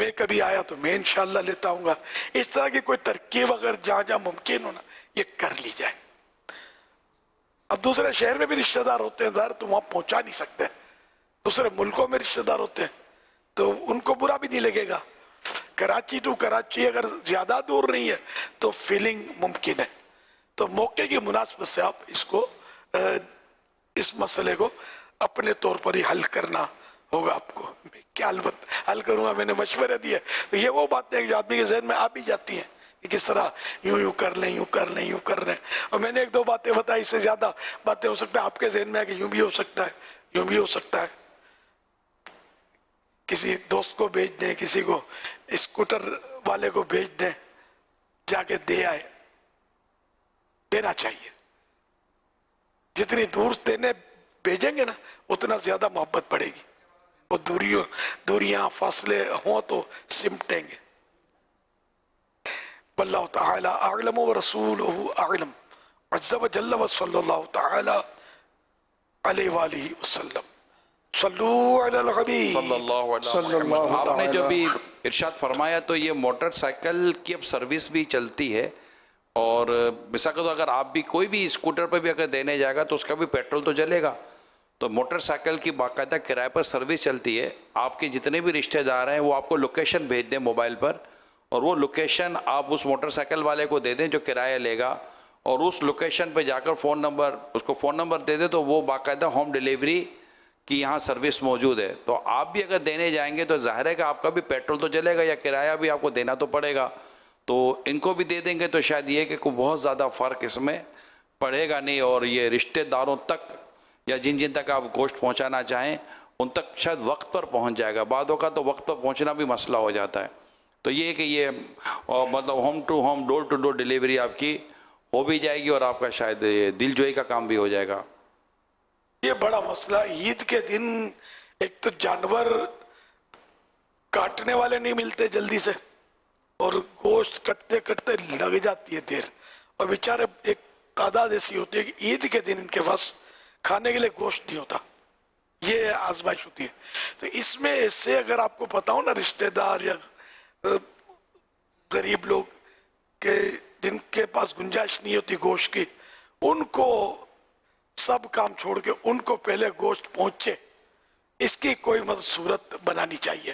میں کبھی آیا تو میں انشاءاللہ لیتا ہوں گا. اس طرح کی کوئی ترکیب اگر جہاں جہاں ممکن ہو نا یہ کر لی جائے. اب دوسرے شہر میں بھی رشتہ دار ہوتے ہیں ظاہر تو وہاں پہنچا نہیں سکتے, دوسرے ملکوں میں رشتہ دار ہوتے ہیں تو ان کو برا بھی نہیں لگے گا. کراچی ٹو کراچی اگر زیادہ دور نہیں ہے تو فیلنگ ممکن ہے. تو موقع کی مناسبت سے آپ اس کو اس مسئلے کو اپنے طور پر ہی حل کرنا ہوگا آپ کو. میں کیا البت حل کروں گا, میں نے مشورے دیے. تو یہ وہ باتیں ہیں جو آدمی کے ذہن میں آ بھی جاتی ہیں کہ کس طرح یوں کر لیں یوں کر لیں یوں کر لیں. اور میں نے ایک دو باتیں بتائی, اس سے زیادہ باتیں ہو سکتا ہے آپ کے ذہن میں ہے کہ یوں بھی ہو سکتا ہے یوں بھی ہو سکتا ہے. کسی دوست کو بھیج دیں, کسی کو اسکوٹر والے کو بھیج دیں, جا کے دے آئے. دینا چاہیے, جتنی دور دینے بھیجیں گے نا اتنا زیادہ محبت بڑھے گی. وہ دوریاں فاصلے ہوں تو سمٹیں گے. واللہ تعالی اعلم ورسولہ اعلم عز وجل وصلی اللہ تعالی علیہ وآلہ وسلم. صلو علی الحبیب صلی اللہ علیہ وسلم. آپ نے جو بھی ارشاد فرمایا تو یہ موٹر سائیکل کی اب سروس بھی چلتی ہے, اور مثال کے طور اگر آپ بھی کوئی بھی اسکوٹر پہ بھی اگر دینے جائے گا تو اس کا بھی پیٹرول تو جلے گا. تو موٹر سائیکل کی باقاعدہ کرائے پر سروس چلتی ہے. آپ کے جتنے بھی رشتہ دار ہیں وہ آپ کو لوکیشن بھیج دیں موبائل پر, اور وہ لوکیشن آپ اس موٹر سائیکل والے کو دے دیں جو کرایہ لے گا, اور اس لوکیشن پہ جا کر اس کو فون نمبر دے دیں تو وہ باقاعدہ ہوم ڈیلیوری کی یہاں سروس موجود ہے. تو آپ بھی اگر دینے جائیں گے تو ظاہر ہے کہ آپ کا بھی پیٹرول تو چلے گا یا کرایہ بھی آپ کو دینا تو پڑے گا. تو ان کو بھی دے دیں گے تو شاید یہ کہ کوئی بہت زیادہ فرق اس میں پڑے گا نہیں, اور یہ رشتہ داروں تک یا جن جن تک آپ گوشت پہنچانا چاہیں ان تک شاید وقت پر پہنچ جائے گا. بعدوں کا تو وقت پر پہنچنا بھی مسئلہ ہو جاتا ہے. تو یہ کہ یہ مطلب home to home door to door delivery آپ کی ہو بھی جائے گی, اور آپ کا شاید دل جوئی کا کام بھی ہو جائے گا. یہ بڑا مسئلہ. عید کے دن ایک تو جانور کاٹنے والے نہیں ملتے جلدی سے, اور گوشت کٹتے کٹتے لگ جاتی ہے دیر, اور بیچارے ایک تعداد ایسی ہوتی ہے کہ عید کے دن ان کے پاس کھانے کے لیے گوشت نہیں ہوتا. یہ آزمائش ہوتی ہے. تو اس میں ایسے اگر آپ کو پتا ہو نا رشتہ دار یا غریب لوگ کہ جن کے پاس گنجائش نہیں ہوتی گوشت کی, ان کو سب کام چھوڑ کے ان کو پہلے گوشت پہنچے, اس کی کوئی صورت بنانی چاہیے.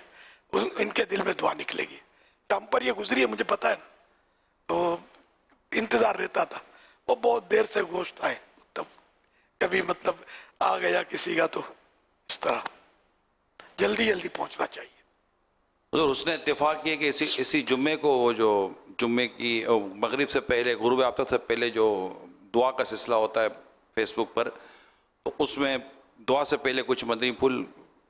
ان کے دل میں دعا نکلے گی. ہم پر یہ گزری ہے مجھے پتا ہے نا, تو انتظار رہتا تھا. وہ بہت دیر سے گوشت آئے, تب کبھی مطلب آ گیا کسی کا, تو اس طرح جلدی جلدی پہنچنا چاہیے. حضور اس نے اتفاق کیا کہ اسی جمعے کو وہ جو جمعے کی مغرب سے پہلے غروب آفتاب سے پہلے جو دعا کا سلسلہ ہوتا ہے فیس بک پر, تو اس میں دعا سے پہلے کچھ مدنی پھول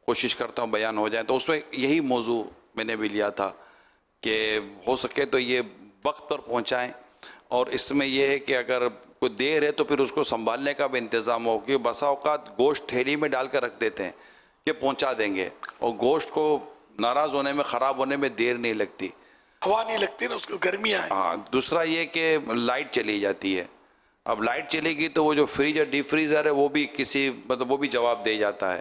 کوشش کرتا ہوں بیان ہو جائیں. تو اس میں یہی موضوع میں نے بھی لیا تھا کہ ہو سکے تو یہ وقت پر پہنچائیں, اور اس میں یہ ہے کہ اگر کوئی دیر ہے تو پھر اس کو سنبھالنے کا بھی انتظام ہو, کہ بسا اوقات گوشت تھیلی میں ڈال کر رکھ دیتے ہیں کہ پہنچا دیں گے, اور گوشت کو ناراض ہونے میں خراب ہونے میں دیر نہیں لگتی, ہوا نہیں لگتی نا اس کو, گرمیاں ہیں. ہاں. دوسرا یہ کہ لائٹ چلی جاتی ہے. اب لائٹ چلے گی تو وہ جو فریج اور ڈیپ فریزر ہے وہ بھی وہ بھی جواب دے جاتا ہے.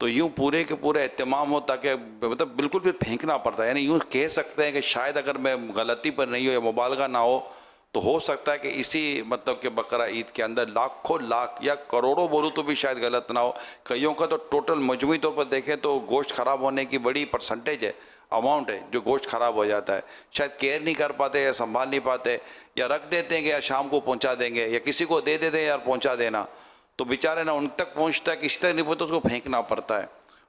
تو یوں پورے کے پورے اہتمام ہو تاکہ مطلب بالکل بھی پھینکنا پڑتا ہے. یعنی یوں کہہ سکتے ہیں کہ شاید اگر میں غلطی پر نہیں ہو یا مبالغہ نہ ہو تو سکتا ہے کہ اسی مطلب کہ بقرہ عید کے اندر لاکھوں لاکھ یا کروڑوں بولوں تو بھی شاید غلط نہ ہو. کئیوں کا تو ٹوٹل مجموعی طور پر دیکھیں تو گوشت خراب ہونے کی بڑی پرسنٹیج ہے, اماؤنٹ ہے جو گوشت خراب ہو جاتا ہے. شاید کیئر نہیں کر پاتے یا سنبھال نہیں پاتے, یا رکھ دیتے ہیں کہ یا شام کو پہنچا دیں گے, یا کسی کو دے دیتے ہیں یار پہنچا دینا, تو بیچارے نہ ان تک پہنچتا ہے, کسی تک نہیں پہنچتا, اس کو پھینکنا پڑتا ہے.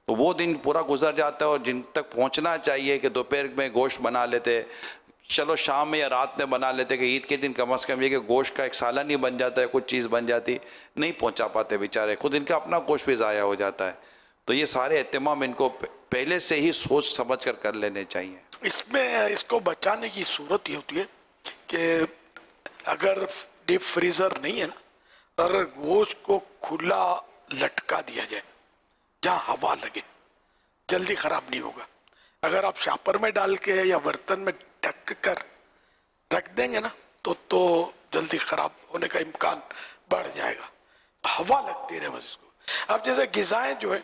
تو وہ دن پورا گزر جاتا ہے. اور جن تک پہنچنا چاہیے کہ دوپہر میں گوشت بنا لیتے, چلو شام میں یا رات میں بنا لیتے, کہ عید کے دن کم از کم یہ کہ گوشت کا ایک سالن نہیں بن جاتا ہے, کچھ چیز بن جاتی, نہیں پہنچا پاتے بیچارے, خود ان کا اپنا گوشت بھی ضائع ہو جاتا ہے. تو یہ سارے اہتمام ان کو پہلے سے ہی سوچ سمجھ کر لینے چاہیے. اس میں اس کو بچانے کی صورت یہ ہوتی ہے کہ اگر ڈیپ فریزر نہیں ہے نا, اگر گوشت کو کھلا لٹکا دیا جائے جہاں ہوا لگے, جلدی خراب نہیں ہوگا. اگر آپ شاپر میں ڈال کے یا برتن میں ڈھک کر رکھ دیں گے نا تو جلدی خراب ہونے کا امکان بڑھ جائے گا. ہوا لگتی رہے بس اس کو. اب جیسے غذائیں جو ہیں,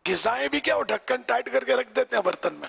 غذائیں بھی کیا وہ ڈھکن ٹائٹ کر کے رکھ دیتے ہیں برتن میں,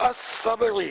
as-sab'i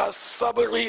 as-sab'i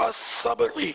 as-sab'i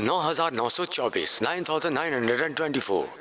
9,924 9,924।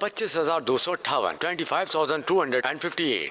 25,258 25,258।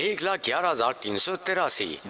1,11,383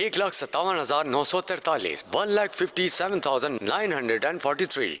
1,57,943 1,57,943।